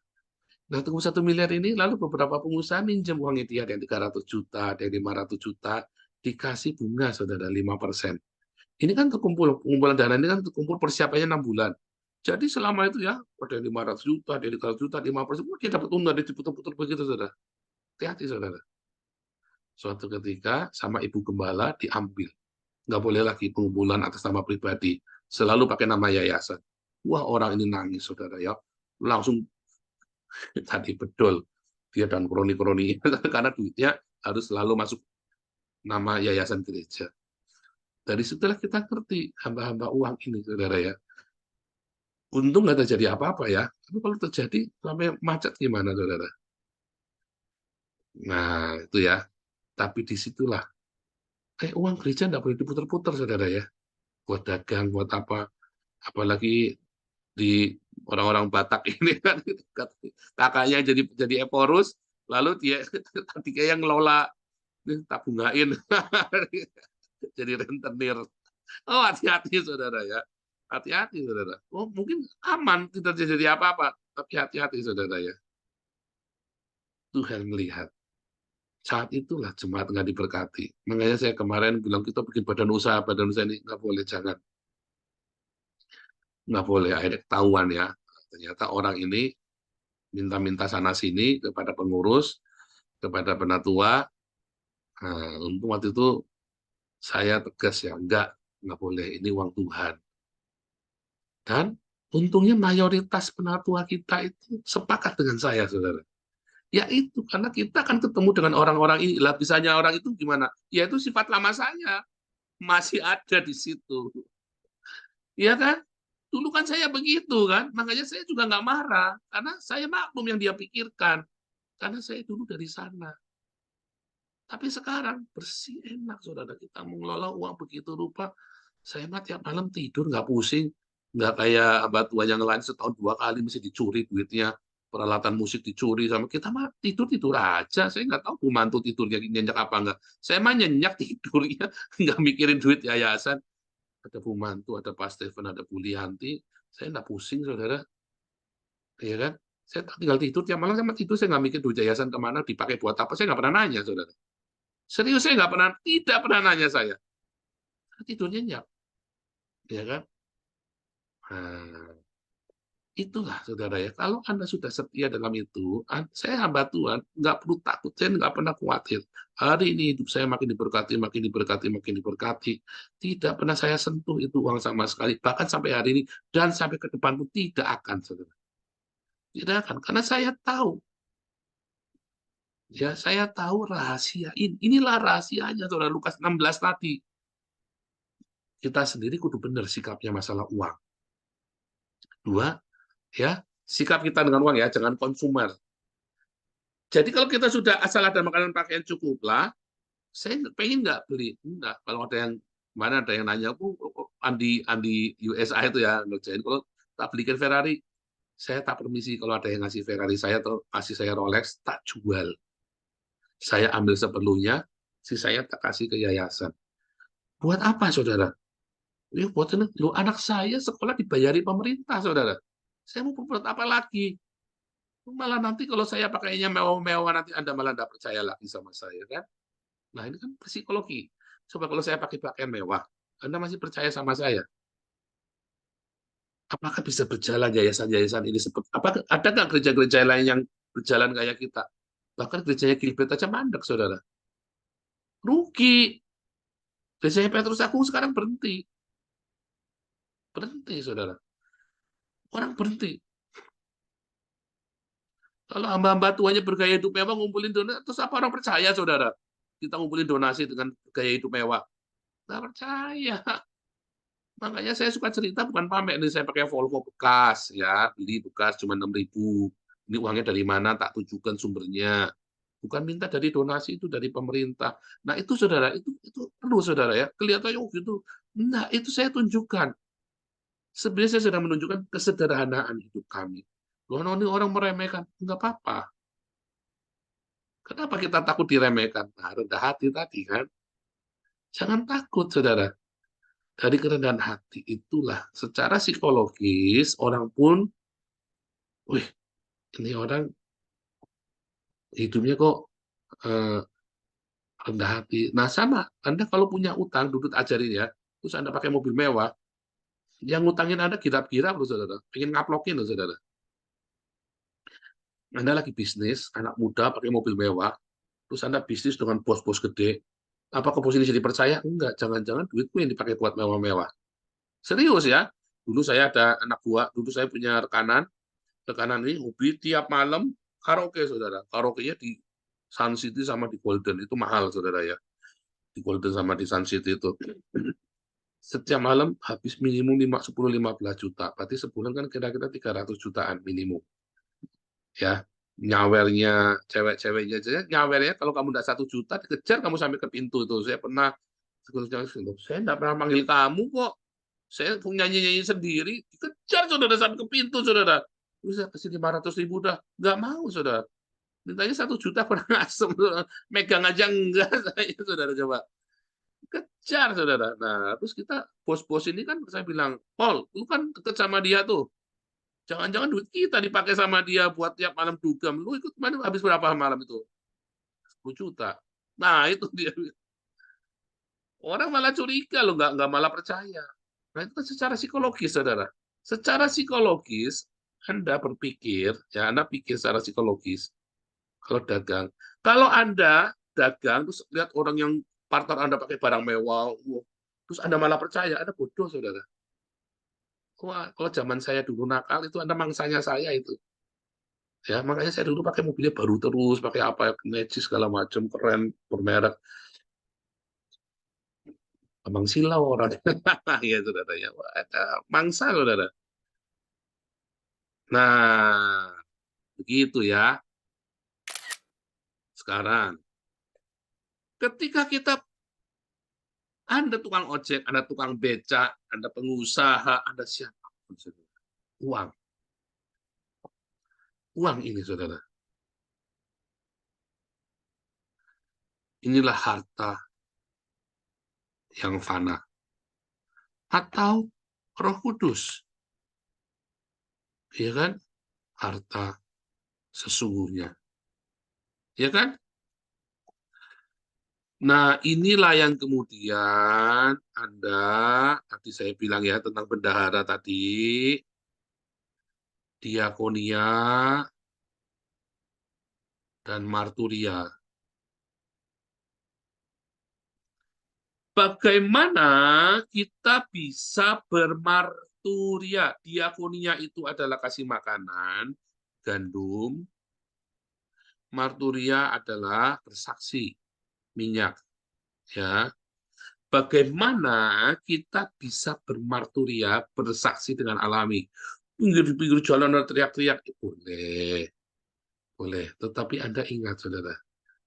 Speaker 1: Nah, tunggu 1 miliar ini, lalu beberapa pengusaha minjem uang itu ya, ada yang 300 juta, ada yang 500 juta, dikasih bunga, saudara, 5%. Ini kan terkumpul, pengumpulan dana ini kan terkumpul persiapannya 6 bulan. Jadi selama itu ya, ada yang 500 juta, ada yang 300 juta, 5%, dia dapat untung, dia diputar-putar begitu, saudara. Hati-hati, saudara. Suatu ketika, sama ibu gembala diambil. Nggak boleh lagi pengumpulan atas nama pribadi. Selalu pakai nama yayasan. Wah, orang ini nangis, saudara ya. Langsung tadi bedol dia dan kroni-kroni karena duitnya harus selalu masuk nama yayasan gereja. Dari situlah kita ngerti hamba-hamba uang ini, saudara ya. Untung nggak terjadi apa-apa ya. Tapi kalau terjadi sampai macet gimana, saudara? Nah, itu ya. Tapi disitulah, uang gereja nggak boleh diputar-putar, saudara ya. Buat dagang, buat apa. Apalagi di orang-orang Batak ini kan kakaknya jadi Eporus, lalu dia yang ngelola tak bungain jadi rentenir. Oh, hati-hati saudara ya, hati-hati saudara. Oh, mungkin aman tidak terjadi apa-apa, tapi hati-hati saudara ya. Tuhan melihat saat itulah jemaat nggak diberkati. Makanya saya kemarin bilang kita bikin badan usaha ini nggak boleh, jangan, nggak boleh. Akhirnya ketahuan ya, ternyata orang ini minta-minta sana sini kepada pengurus, kepada penatua. Nah, untung waktu itu saya tegas ya, nggak boleh, ini uang Tuhan. Dan untungnya mayoritas penatua kita itu sepakat dengan saya, saudara. Ya itu, karena kita akan ketemu dengan orang-orang ini. Lah, bisanya orang itu gimana? Ya itu sifat lama saya. Masih ada di situ. Iya kan? Dulu kan saya begitu kan. Makanya saya juga nggak marah. Karena saya maklum yang dia pikirkan. Karena saya dulu dari sana. Tapi sekarang bersih, enak, saudara. Kita mengelola uang begitu rupa. Saya mah tiap malam tidur nggak pusing. Nggak kayak batuan yang lain setahun 2 kali mesti dicuri duitnya. Peralatan musik dicuri sama kita mah tidur aja. Saya nggak tahu pembantu tidurnya nyenyak apa enggak. Saya mah nyenyak tidurnya, nggak mikirin duit yayasan. Ada pembantu, ada Pak Stephen, ada Bu Lianti. Saya nggak pusing, saudara. Iya kan? Saya tinggal tidur tiap malam, sama tidur, saya nggak mikir duit yayasan kemana, dipakai buat apa. Saya nggak pernah nanya, saudara. Serius, saya nggak pernah, tidak pernah nanya saya. Tidurnya nyenyak. Ya kan? Nah, itulah saudara ya, kalau Anda sudah setia dalam itu, saya hamba Tuhan, nggak perlu takut, saya nggak pernah khawatir. Hari ini hidup saya makin diberkati, makin diberkati, makin diberkati. Tidak pernah saya sentuh itu uang sama sekali, bahkan sampai hari ini, dan sampai ke depan pun tidak akan, saudara. Tidak akan, karena saya tahu, ya saya tahu rahasia ini. Inilah rahasianya, saudara, Lukas 16 tadi. Kita sendiri kudu benar sikapnya masalah uang. Dua, ya, sikap kita dengan uang ya, jangan konsumer. Jadi kalau kita sudah asal ada makanan pakaian cukup lah, saya pengen nggak beli, enggak. Kalau ada yang mana ada yang nanya, aku Andi Andi USA itu ya ngerjain. Kalau tak belikan Ferrari, saya tak permisi. Kalau ada yang ngasih Ferrari saya atau kasih saya Rolex, tak jual. Saya ambil seperlunya, saya tak kasih ke yayasan. Buat apa, saudara? Ya, buat ini, lu anak saya sekolah dibayari pemerintah, saudara. Saya mau buat apa lagi? Malah nanti kalau saya pakainya mewah-mewah, nanti Anda malah tidak percaya lagi sama saya, kan? Nah, ini kan psikologi. Coba kalau saya pakai pakaian mewah, Anda masih percaya sama saya? Apakah bisa berjalan yayasan-yayasan ini seperti apakah ada nggak gereja-gereja lain yang berjalan kayak kita? Bahkan gerejanya Gilbert aja mandek, saudara. Rugi. Gerejanya Petrus Agung sekarang berhenti. Berhenti, saudara. Orang berhenti. Kalau hamba-hamba tuanya bergaya hidup mewah ngumpulin donasi, terus apa orang percaya, saudara? Kita ngumpulin donasi dengan gaya hidup mewah. Nggak percaya. Makanya saya suka cerita bukan pamer nih, saya pakai Volvo bekas ya, beli bekas cuma 6.000. Ini uangnya dari mana tak tunjukkan sumbernya. Bukan minta dari donasi, itu dari pemerintah. Nah, itu saudara, itu perlu saudara ya. Kelihatannya oh gitu. Nah, itu saya tunjukkan. Sebenarnya saya sedang menunjukkan kesederhanaan hidup kami. Loh, ini orang meremehkan, enggak apa-apa. Kenapa kita takut diremehkan? Nah, rendah hati tadi kan. Jangan takut, saudara. Dari kerendahan hati itulah secara psikologis orang pun, wih, ini orang hidupnya kok eh, rendah hati. Nah, sama, Anda kalau punya utang, duduk ajarin ya, terus Anda pakai mobil mewah, yang ngutangin Anda kirap-kirap loh, saudara. Pengen ngaplokin loh, saudara. Anda lagi bisnis, anak muda pakai mobil mewah, terus Anda bisnis dengan bos-bos gede. Apakah bos ini jadi percaya? Enggak, jangan-jangan duitku yang dipakai buat mewah-mewah. Serius ya. Dulu saya ada anak buah, dulu saya punya rekanan ini hobi tiap malam karaoke, saudara. Karaoke-nya di Sun City sama di Golden, itu mahal, saudara ya. Di Golden sama di Sun City itu. Setiap malam habis minimum 10-15 juta. Berarti sebulan kan kira-kira 300 jutaan minimum. Ya, nyawernya cewek-ceweknya aja, nyawernya kalau kamu tidak 1 juta dikejar kamu sampai ke pintu itu. Saya pernah, saya tidak pernah panggil kamu kok. Saya nyanyi-nyanyi sendiri, dikejar saudara sampai ke pintu, saudara. Bisa kasih 500.000 udah nggak mau, saudara. Mintanya 1 juta kurang asem, saudara. Megang aja enggak saya, saudara, coba. Kejar, saudara. Nah, terus kita bos-bos ini kan saya bilang, Paul, lu kan deket sama dia tuh. Jangan-jangan duit kita dipakai sama dia buat tiap malam dugem. Lu ikut kemarin habis berapa malam itu? 10 juta. Nah, itu dia. Orang malah curiga loh, nggak malah percaya. Nah, itu kan secara psikologis, saudara. Secara psikologis, Anda berpikir, ya Anda pikir secara psikologis, kalau dagang. Kalau Anda dagang, terus lihat orang yang partner Anda pakai barang mewah, terus Anda malah percaya, Anda bodoh, saudara. Wah, kalau zaman saya dulu nakal, itu Anda mangsanya saya itu. Ya, makanya saya dulu pakai mobilnya baru terus, pakai apa, Magic segala macam, keren, bermerek. Abang silau orang. Ya, saudara. Ya, wah, ada mangsa, saudara. Nah, begitu ya. Sekarang, ketika kita, Anda tukang ojek, Anda tukang beca, Anda pengusaha, Anda siapapun, saudara. Uang. Uang ini, saudara. Inilah harta yang fana. Atau Roh Kudus. Ya kan? Harta sesungguhnya. Ya kan? Nah, inilah yang kemudian Anda, tadi saya bilang ya tentang bendahara tadi, diakonia, dan marturia. Bagaimana kita bisa bermarturia? Diakonia itu adalah kasih makanan, gandum. Marturia adalah bersaksi, minyak. Ya, bagaimana kita bisa bermarturia, bersaksi dengan alami? Pinggir-pinggir jalan ada teriak-teriak, boleh, boleh. Tetapi Anda ingat, saudara,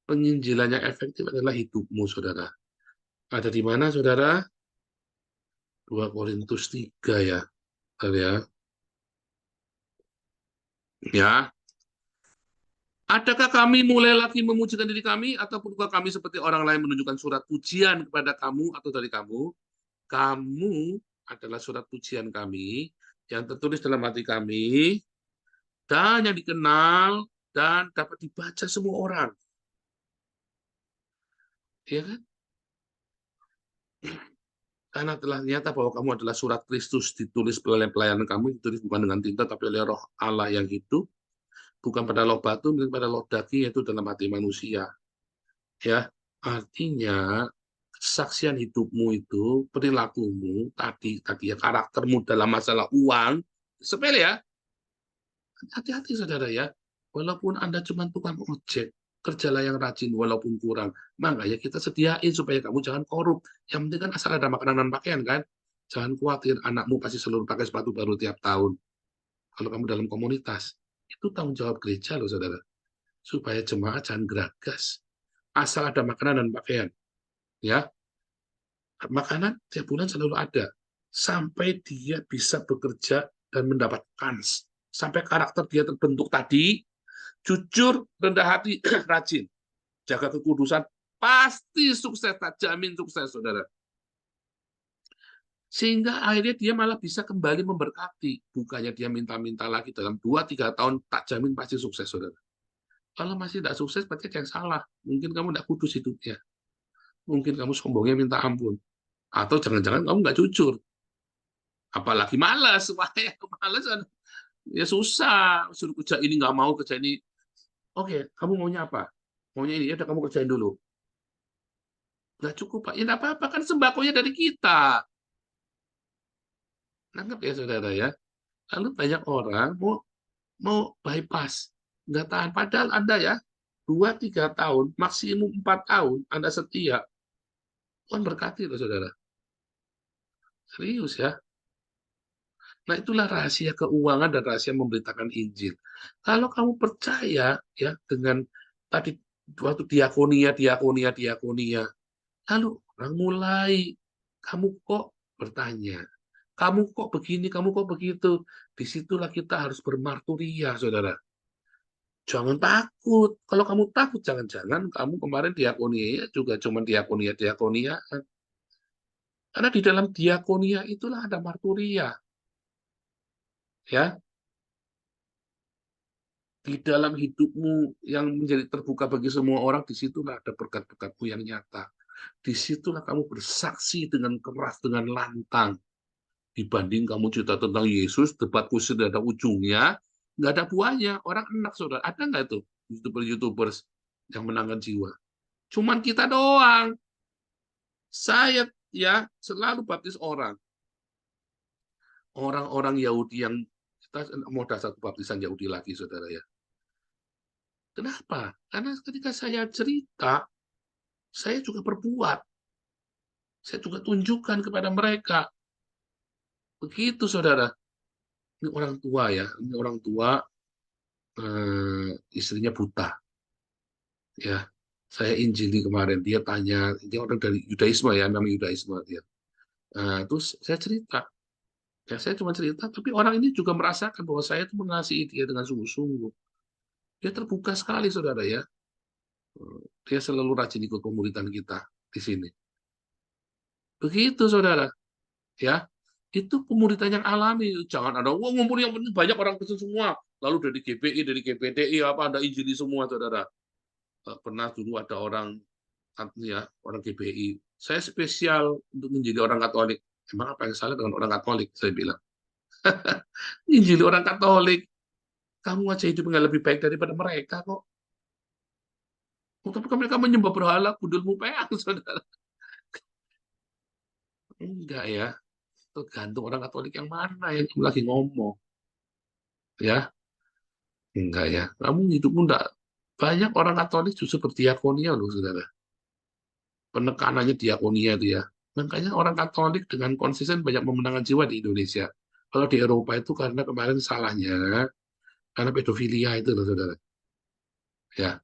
Speaker 1: penginjilan yang efektif adalah hidupmu, saudara. Ada di mana, saudara? 2 Korintus 3 ya, ya. Ya, adakah kami mulai lagi memujikan diri kami, ataupun kami seperti orang lain menunjukkan surat pujian kepada kamu atau dari kamu? Kamu adalah surat pujian kami yang tertulis dalam hati kami dan yang dikenal dan dapat dibaca semua orang. Ya kan? Karena telah nyata bahwa kamu adalah surat Kristus, ditulis oleh pelayanan kamu, ditulis bukan dengan tinta, tapi oleh roh Allah yang hidup, bukan pada loh batu, melainkan pada loh daging, yaitu dalam hati manusia. Ya, artinya kesaksian hidupmu itu, perilakumu, tadi ya karaktermu dalam masalah uang, sepele ya, hati-hati saudara ya, walaupun Anda cuma tukang ojek, kerjalah yang rajin walaupun kurang. Makanya kita sediain supaya kamu jangan korup. Yang penting kan asal ada makanan dan pakaian kan. Jangan khawatir anakmu pasti selalu pakai sepatu baru tiap tahun. Kalau kamu dalam komunitas, itu tanggung jawab gereja loh saudara. Supaya jemaat jangan geragas. Asal ada makanan dan pakaian. Ya, makanan tiap bulan selalu ada. Sampai dia bisa bekerja dan mendapatkan. Sampai karakter dia terbentuk tadi, jujur, rendah hati, rajin, jaga kekudusan, pasti sukses, tak jamin sukses, saudara. Sehingga akhirnya dia malah bisa kembali memberkati. Bukannya dia minta-minta lagi dalam 2-3 tahun, tak jamin pasti sukses, saudara. Kalau masih tidak sukses, berarti ada yang salah. Mungkin kamu tidak kudus hidupnya. Mungkin kamu sombongnya minta ampun. Atau jangan-jangan kamu nggak jujur. Apalagi malas. Wah, ya, malas. Ya susah. Suruh kerja ini, nggak mau kerja ini. Oke, kamu maunya apa? Maunya ini, ya udah kamu kerjain dulu. Nggak cukup, Pak. Ya nggak apa-apa, kan sembakonya dari kita. Nangkep ya, saudara ya. Lalu banyak orang mau mau bypass. Nggak tahan. Padahal Anda ya, 2-3 tahun, maksimum 4 tahun, Anda setia. Tuhan berkati loh, saudara. Serius ya. Nah, itulah rahasia keuangan dan rahasia memberitakan Injil. Kalau kamu percaya ya dengan tadi waktu diakonia, lalu orang mulai, kamu kok bertanya, kamu kok begini, kamu kok begitu. Disitulah kita harus bermarturia, saudara. Jangan takut. Kalau kamu takut, jangan-jangan kamu kemarin diakonia juga cuma diakonia. Karena di dalam diakonia itulah ada marturia. Ya, di dalam hidupmu yang menjadi terbuka bagi semua orang, disitulah ada berkat-berkatmu yang nyata. Disitulah kamu bersaksi dengan keras, dengan lantang. Dibanding kamu cerita tentang Yesus, debatku sudah ada ujungnya, nggak ada buahnya. Orang enak, saudara. Ada nggak tuh YouTubers yang menangkan jiwa? Cuman kita doang. Saya ya selalu baptis orang. Orang-orang Yahudi yang kita mau dasar baptisan Yahudi lagi, saudara ya. Kenapa? Karena ketika saya cerita, saya juga berbuat. Saya juga tunjukkan kepada mereka. Begitu, saudara. Ini orang tua ya. Ini orang tua, istrinya buta. Ya, saya injili kemarin. Dia tanya, dia orang dari Yudaisme ya, namanya Yudaisme dia. Terus saya cerita. Ya, saya cuma cerita, tapi orang ini juga merasakan bahwa saya itu mengasihi dia dengan sungguh-sungguh. Dia terbuka sekali, saudara ya. Dia selalu rajin ikut pemuritan kita di sini. Begitu, saudara. Ya, itu pemuritan yang alami. Jangan ada wah ngumpul yang penting banyak orang Kristen semua. Lalu dari GPI, dari GPDI apa ada injili semua, saudara. Pernah dulu ada orang ya orang GBI. Saya spesial untuk menjadi orang Katolik. Emang apa yang salah dengan orang Katolik? Saya bilang. Injili orang Katolik. Kamu aja hidup nggak lebih baik daripada mereka kok. Tapi mereka menyembah berhala, kudulmu peang, saudara. Enggak ya. Tergantung orang Katolik yang mana yang lagi ngomong. Ya, enggak ya. Kamu hidupmu enggak. Banyak orang Katolik justru berdiakonia loh, saudara. Penekanannya diakonia itu ya. Makanya orang Katolik dengan konsisten banyak memenangkan jiwa di Indonesia. Kalau di Eropa itu karena kemarin salahnya, karena pedofilia itu loh, saudara. Ya,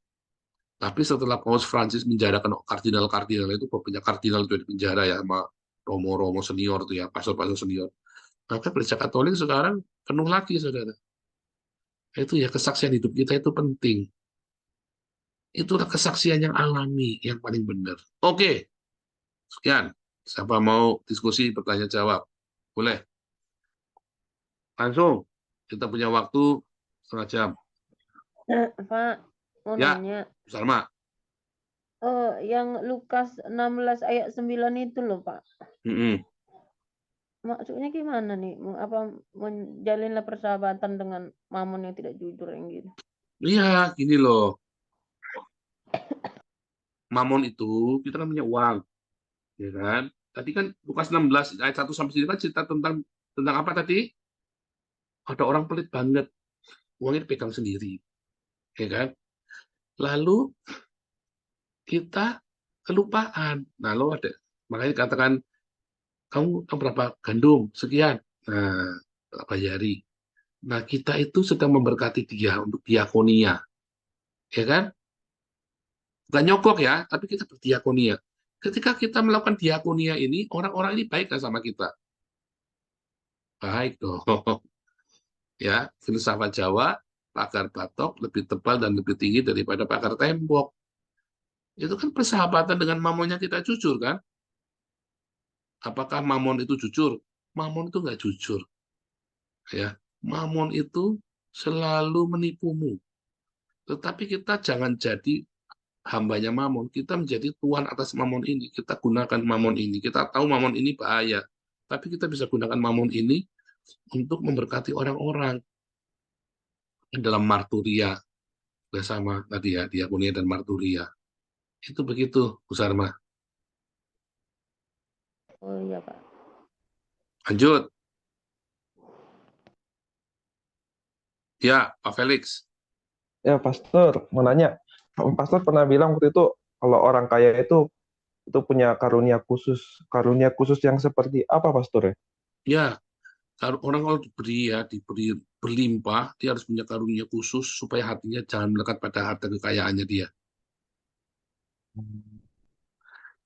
Speaker 1: tapi setelah Paus Francis menjarakan kardinal-kardinal itu, banyak kardinal itu di penjara ya, sama Romo-Romo senior itu ya, pastor-pastor senior. Maka gereja Katolik sekarang penuh lagi, saudara. Itu ya, kesaksian hidup kita itu penting. Itulah kesaksian yang alami, yang paling benar. Oke, sekian. Siapa mau diskusi, bertanya jawab? Boleh. Langsung. Kita punya waktu setengah jam.
Speaker 3: Pak, mau
Speaker 1: Ya,
Speaker 3: nanya.
Speaker 1: Salma.
Speaker 3: Yang Lukas 16 ayat 9 itu loh, Pak.
Speaker 1: Mm-mm.
Speaker 3: Maksudnya gimana nih? Apa menjalinlah persahabatan dengan Mamon yang tidak jujur yang gitu?
Speaker 1: Iya, gini loh. Mamon itu, kita kan punya uang. Ya kan? Tadi kan Lukas 16 ayat 1 sampai 9 kan cerita tentang apa tadi? Ada orang pelit banget, uangnya dipegang sendiri, ya kan? Lalu kita kelupaan. Nah, lo ada, makanya katakan kamu tahu berapa gandum sekian. Nah, bayari. Nah, kita itu sedang memberkati dia untuk diakonia, ya kan? Bukan nyogok ya, tapi kita berdiakonia. Ketika kita melakukan diakonia ini, orang-orang ini baik kan sama kita? Baik dong. Ya, filsafat Jawa, pagar batok lebih tebal dan lebih tinggi daripada pagar tembok. Itu kan persahabatan dengan mamonnya kita jujur kan? Apakah mamon itu jujur? Mamon itu nggak jujur. Ya, mamon itu selalu menipumu. Tetapi kita jangan jadi hambanya mamon. Kita menjadi tuan atas mamon ini. Kita gunakan mamon ini. Kita tahu mamon ini bahaya. Tapi kita bisa gunakan mamon ini untuk memberkati orang-orang dalam marturia bersama tadi ya, diakonia dan marturia. Itu begitu, Bu Sarma.
Speaker 3: Oh iya, Pak.
Speaker 1: Lanjut. Ya, Pak Felix.
Speaker 4: Ya, Pastor, mau nanya. Pastor pernah bilang waktu itu kalau orang kaya itu punya karunia khusus. Karunia khusus yang seperti apa, Pastor ya?
Speaker 1: Ya, kalau diberi ya, diberi berlimpah, dia harus punya karunia khusus supaya hatinya jangan melekat pada harta kekayaannya dia.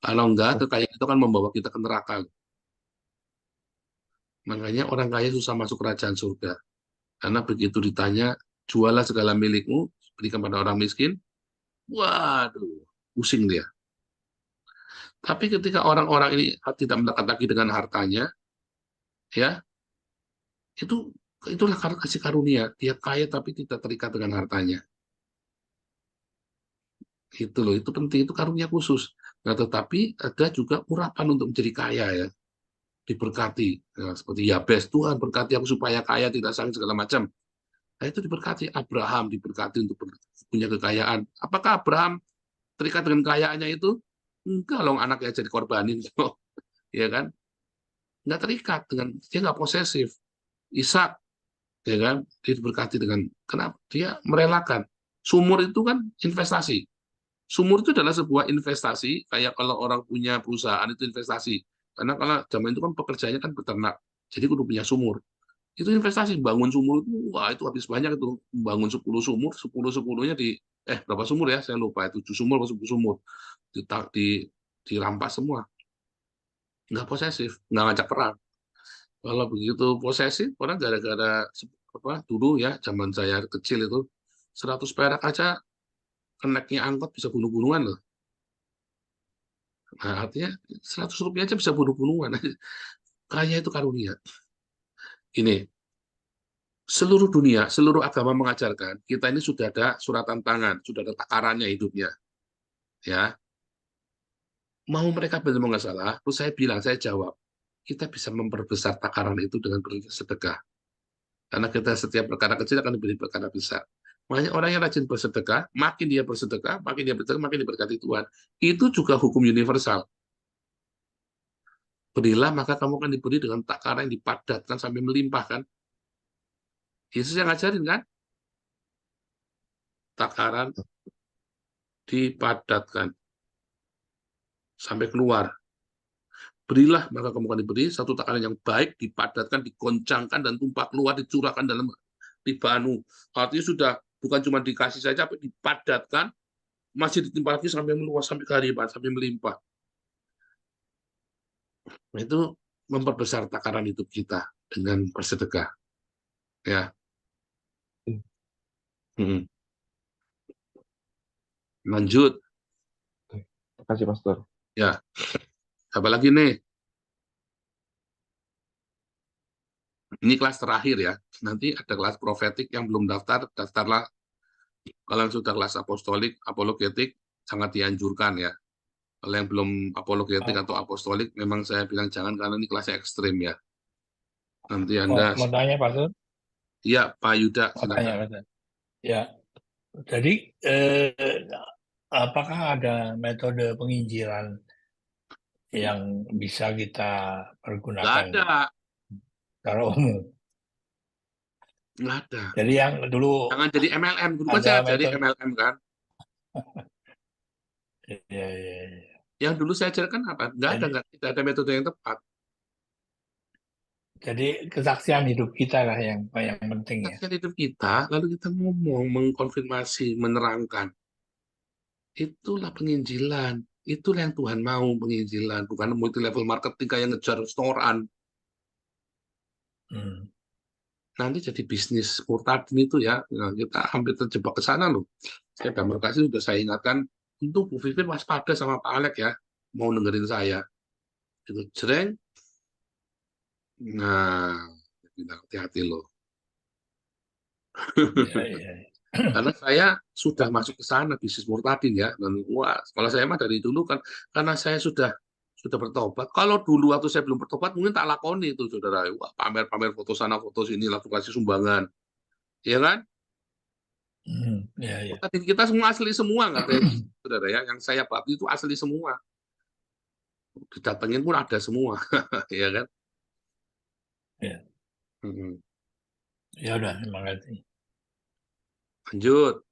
Speaker 1: Kalau enggak, kekayaan itu kan membawa kita ke neraka. Makanya orang kaya susah masuk kerajaan surga. Karena begitu ditanya, jualah segala milikmu, berikan pada orang miskin, waduh, pusing dia. Tapi ketika orang-orang ini tidak melekat lagi dengan hartanya, ya, itulah kasih karunia. Dia kaya tapi tidak terikat dengan hartanya. Itu loh, itu penting, itu karunia khusus. Nah, tetapi ada juga urapan untuk menjadi kaya ya, diberkati. Ya, seperti Yabes, Tuhan berkati aku supaya kaya, tidak sayang segala macam. Nah, itu diberkati. Abraham diberkati untuk punya kekayaan. Apakah Abraham terikat dengan kekayaannya itu? Enggak loh, anaknya jadi korbanin. Ya kan? Nggak terikat dengan, dia nggak posesif. Ishak, ya kan? Dia diberkati dengan, kenapa? Dia merelakan. Sumur itu kan investasi. Sumur itu adalah sebuah investasi, kayak kalau orang punya perusahaan itu investasi. Karena kalau zaman itu kan pekerjaannya kan beternak, jadi kudu punya sumur. Itu investasi, bangun sumur itu, wah itu habis banyak itu. Bangun 10 sumur, 10-10-nya berapa sumur ya, saya lupa, 7 sumur atau 10 sumur. Dirampas semua. Nggak posesif, nggak ngajak perang. Kalau begitu posesif, orang gara-gara apa dulu ya, zaman saya kecil itu, 100 perak aja, keneknya angkot bisa bunuh-bunuhan loh. Nah, artinya 100 rupiah aja bisa bunuh-bunuhan. Kaya itu karunia. Ini, seluruh dunia, seluruh agama mengajarkan, kita ini sudah ada suratan tangan, sudah ada takarannya hidupnya. Ya, mau mereka benar nggak salah, terus saya jawab, kita bisa memperbesar takaran itu dengan bersedekah. Karena kita setiap perkara kecil akan diberi perkara besar. Makanya orang yang rajin bersedekah, makin dia bersedekah, makin diberkati Tuhan. Itu juga hukum universal. Berilah, maka kamu akan diberi dengan takaran yang dipadatkan sampai melimpah, kan? Yesus yang ngajarin, kan? Takaran dipadatkan sampai keluar. Berilah, maka kamu akan diberi satu takaran yang baik, dipadatkan, digoncangkan, dan tumpah keluar, dicurahkan dalam tibanu. Artinya sudah bukan cuma dikasih saja, tapi dipadatkan, masih ditimpa lagi sampai meluas, sampai kehariban, sampai melimpah. Nah, itu memperbesar takaran hidup kita dengan bersedekah. Ya. Lanjut.
Speaker 4: Terima kasih, Pastor.
Speaker 1: Ya. Apa lagi nih? Ini kelas terakhir ya. Nanti ada kelas profetik yang belum daftar, daftarlah. Kalau yang sudah kelas apostolik, apologetik, sangat dianjurkan ya. Kalau yang belum apologetik atau apostolik, memang saya bilang jangan karena ini kelasnya ekstrim ya. Nanti Anda...
Speaker 5: Mau tanya, Pastor?
Speaker 1: Iya, Pak Yuda,
Speaker 5: Mau tanya,
Speaker 1: silakan.
Speaker 5: Pastor. Ya, jadi apakah ada metode penginjilan yang bisa kita
Speaker 1: Nggak
Speaker 5: pergunakan
Speaker 1: ada.
Speaker 5: secara umum?
Speaker 1: Nggak ada.
Speaker 5: Jadi yang dulu
Speaker 1: Jangan jadi MLM. Dulu kan
Speaker 5: ada
Speaker 1: saya jadi
Speaker 5: metode.
Speaker 1: MLM kan.
Speaker 5: Ya, ya, ya.
Speaker 1: Yang dulu saya ajarkan apa? Tidak ada metode yang tepat.
Speaker 5: Jadi kesaksian hidup kita lah yang penting ya.
Speaker 1: Saksian hidup kita, lalu kita ngomong, mengkonfirmasi, menerangkan. Itulah penginjilan. Itulah yang Tuhan mau, penginjilan. Bukan multi level marketing kayak ngejar restoran. Nanti jadi bisnis murtadin itu ya. Nah, kita hampir terjebak ke sana loh. Saya dalam kasih sudah saya ingatkan, untuk Bu Vivin waspada sama Pak Alek ya. Mau dengerin saya. Itu jreng. Nah, hati-hati loh.
Speaker 5: Ya, ya.
Speaker 1: Karena saya sudah masuk ke sana bisnis murtadin ya. Dan wah, kalau saya mah dari dulu kan karena saya sudah bertobat. Kalau dulu waktu saya belum bertobat mungkin tak lakoni itu saudara. Wah, pamer-pamer foto sana foto sini langsung kasih sumbangan. Iya kan?
Speaker 5: Ya, ya.
Speaker 1: Murtadin kita semua asli semua nggak ada saudara ya. Yang saya baptis itu asli semua. Didatengin pun ada semua. Iya kan?
Speaker 5: Ya. Ya udah, terima kasih.
Speaker 1: Lanjut.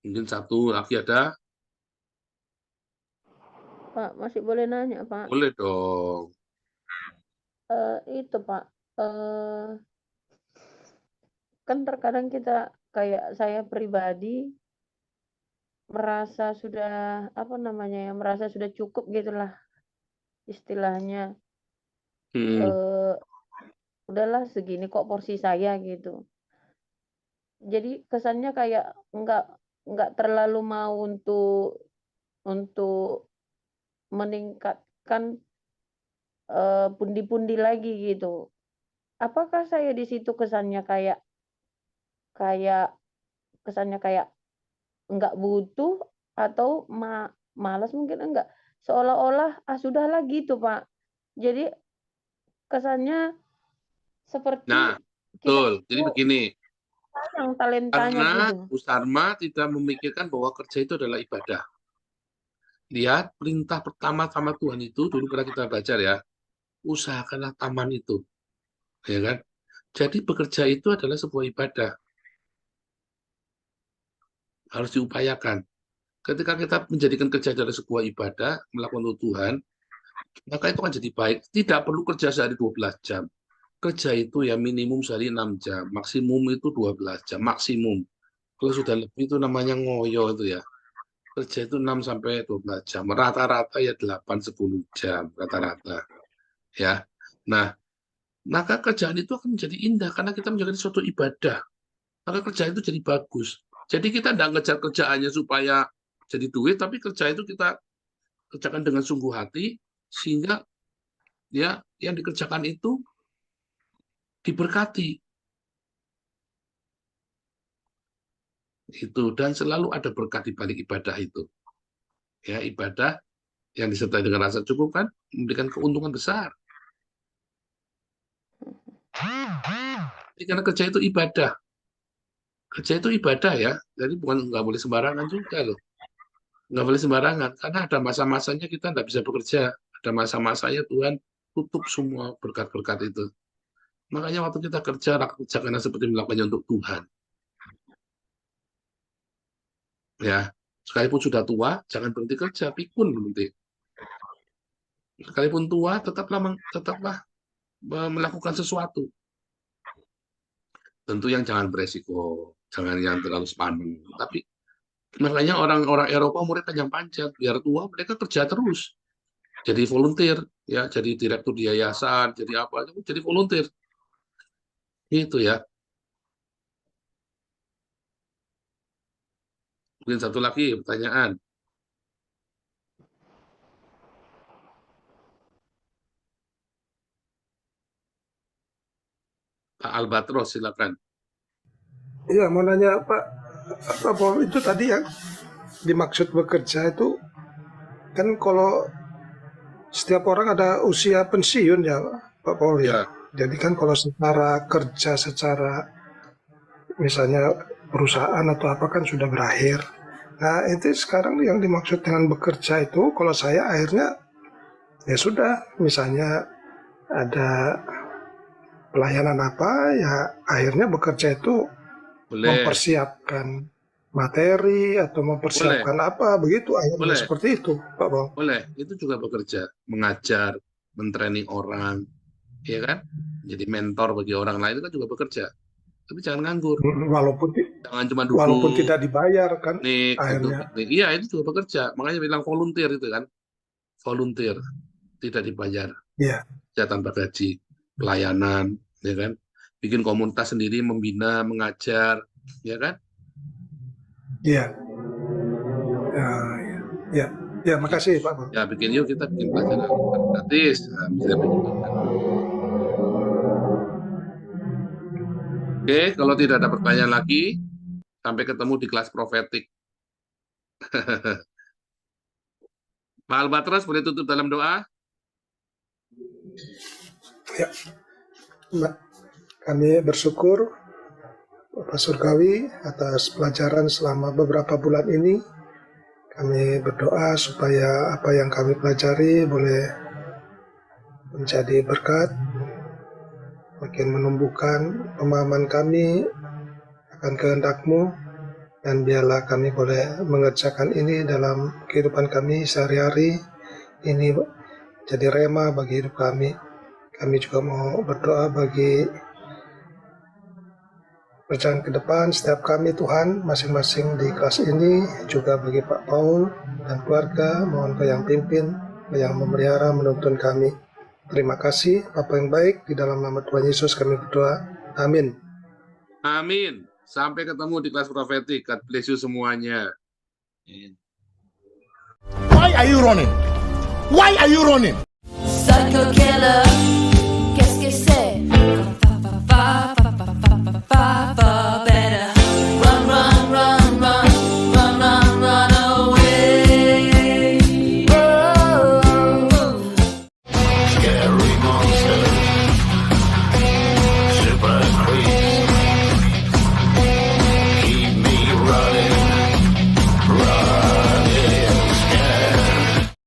Speaker 1: Mungkin satu lagi ada.
Speaker 3: Pak, masih boleh nanya, Pak?
Speaker 1: Boleh dong.
Speaker 3: Itu, Pak. Kan terkadang kita, kayak saya pribadi, merasa sudah, apa namanya ya, merasa sudah cukup gitulah istilahnya. Udahlah segini kok porsi saya gitu. Jadi kesannya kayak nggak terlalu mau untuk meningkatkan pundi-pundi lagi gitu. Apakah saya di situ kesannya kayak kesannya kayak nggak butuh atau malas mungkin enggak. Seolah-olah sudahlah gitu, Pak. Jadi kesannya seperti
Speaker 1: Nah,
Speaker 3: kita
Speaker 1: betul. Jadi
Speaker 3: itu
Speaker 1: begini.
Speaker 3: sayang talentanya
Speaker 1: Karena
Speaker 3: gitu.
Speaker 1: Bu Sarma tidak memikirkan bahwa kerja itu adalah ibadah. Lihat perintah pertama sama Tuhan itu dulu pernah kita baca ya, usahakanlah taman itu, ya kan? Jadi bekerja itu adalah sebuah ibadah, harus diupayakan. Ketika kita menjadikan kerja adalah sebuah ibadah, melakukan untuk Tuhan, maka itu akan jadi baik. Tidak perlu kerja sehari 12 jam. Kerja itu ya minimum sehari 6 jam, maksimum itu 12 jam, maksimum. Kalau sudah lebih itu namanya ngoyo itu ya. Kerja itu 6 sampai 12 jam. Rata-rata ya 8-10 jam rata-rata. Ya. Nah, maka kerjaan itu akan menjadi indah karena kita menjalankan suatu ibadah. Maka kerjaan itu jadi bagus. Jadi kita tidak ngejar kerjaannya supaya jadi duit, tapi kerja itu kita kerjakan dengan sungguh hati sehingga ya yang dikerjakan itu diberkati. Itu dan selalu ada berkat di balik ibadah itu. Ya, ibadah yang disertai dengan rasa cukup kan memberikan keuntungan besar. Jadi karena kerja itu ibadah. Kerja itu ibadah ya. Jadi bukan nggak boleh sembarangan juga loh. Nggak boleh sembarangan. Karena ada masa-masanya kita nggak bisa bekerja. Ada masa-masanya Tuhan tutup semua berkat-berkat itu. Makanya waktu kita kerja karena seperti melakukannya untuk Tuhan. Ya, sekalipun sudah tua, jangan berhenti kerja, pikun berhenti. Sekalipun tua, tetaplah melakukan sesuatu. Tentu yang jangan beresiko, jangan yang terlalu sepaneng. Tapi makanya orang-orang Eropa umurnya panjang-panjang, biar tua mereka kerja terus. Jadi volunteer, ya, jadi direktur di yayasan, jadi apa, jadi volunteer. Itu ya. Mungkin satu lagi pertanyaan. Pak Albatros, silakan.
Speaker 6: Iya, mau nanya Pak Paul, itu tadi yang dimaksud bekerja itu kan kalau setiap orang ada usia pensiun ya Pak Paul ya. Jadi kan kalau secara kerja, secara misalnya perusahaan atau apa kan sudah berakhir. Nah itu sekarang yang dimaksud dengan bekerja itu kalau saya akhirnya ya sudah, misalnya ada pelayanan apa ya akhirnya bekerja itu
Speaker 1: Boleh.
Speaker 6: mempersiapkan materi atau mempersiapkan apa begitu akhirnya
Speaker 1: Boleh.
Speaker 6: seperti itu Pak Paul.
Speaker 1: Boleh, itu juga bekerja, mengajar, mentraining orang, ya kan? Jadi mentor bagi orang lain itu kan juga bekerja. Tapi jangan nganggur, jangan cuma duduk.
Speaker 6: Walaupun tidak dibayar kan
Speaker 1: Nih,
Speaker 6: akhirnya.
Speaker 1: iya itu juga bekerja. Makanya bilang volunteer itu kan, volunteer tidak dibayar,
Speaker 6: Iya.
Speaker 1: kerja tanpa gaji, pelayanan, ya kan? Bikin komunitas sendiri, membina, mengajar, ya kan?
Speaker 6: Iya. Ya, makasih Pak Paul.
Speaker 1: Ya bikin yuk kita bikin pelajaran gratis, nah, bisa begitu. Oke, kalau tidak ada pertanyaan lagi, sampai ketemu di kelas profetik. Pak Albatros, boleh tutup dalam doa?
Speaker 6: Ya. Kami bersyukur Bapak Surgawi atas pelajaran selama beberapa bulan ini. Kami berdoa supaya apa yang kami pelajari boleh menjadi berkat, makin menumbuhkan pemahaman kami akan kehendak-Mu, dan biarlah kami boleh mengerjakan ini dalam kehidupan kami sehari-hari. Ini jadi rema bagi hidup kami. Kami juga mau berdoa bagi perjalanan ke depan setiap kami Tuhan, masing-masing di kelas ini, juga bagi Pak Paul dan keluarga, mohon Kau yang pimpin, Kau yang memelihara, menuntun kami. Terima kasih Bapa yang baik, di dalam nama Tuhan Yesus kami berdoa, amin.
Speaker 1: Amin. Sampai ketemu di kelas profetik. God bless you semuanya.
Speaker 7: Why are you running? Why are you running?
Speaker 8: Psycho killer.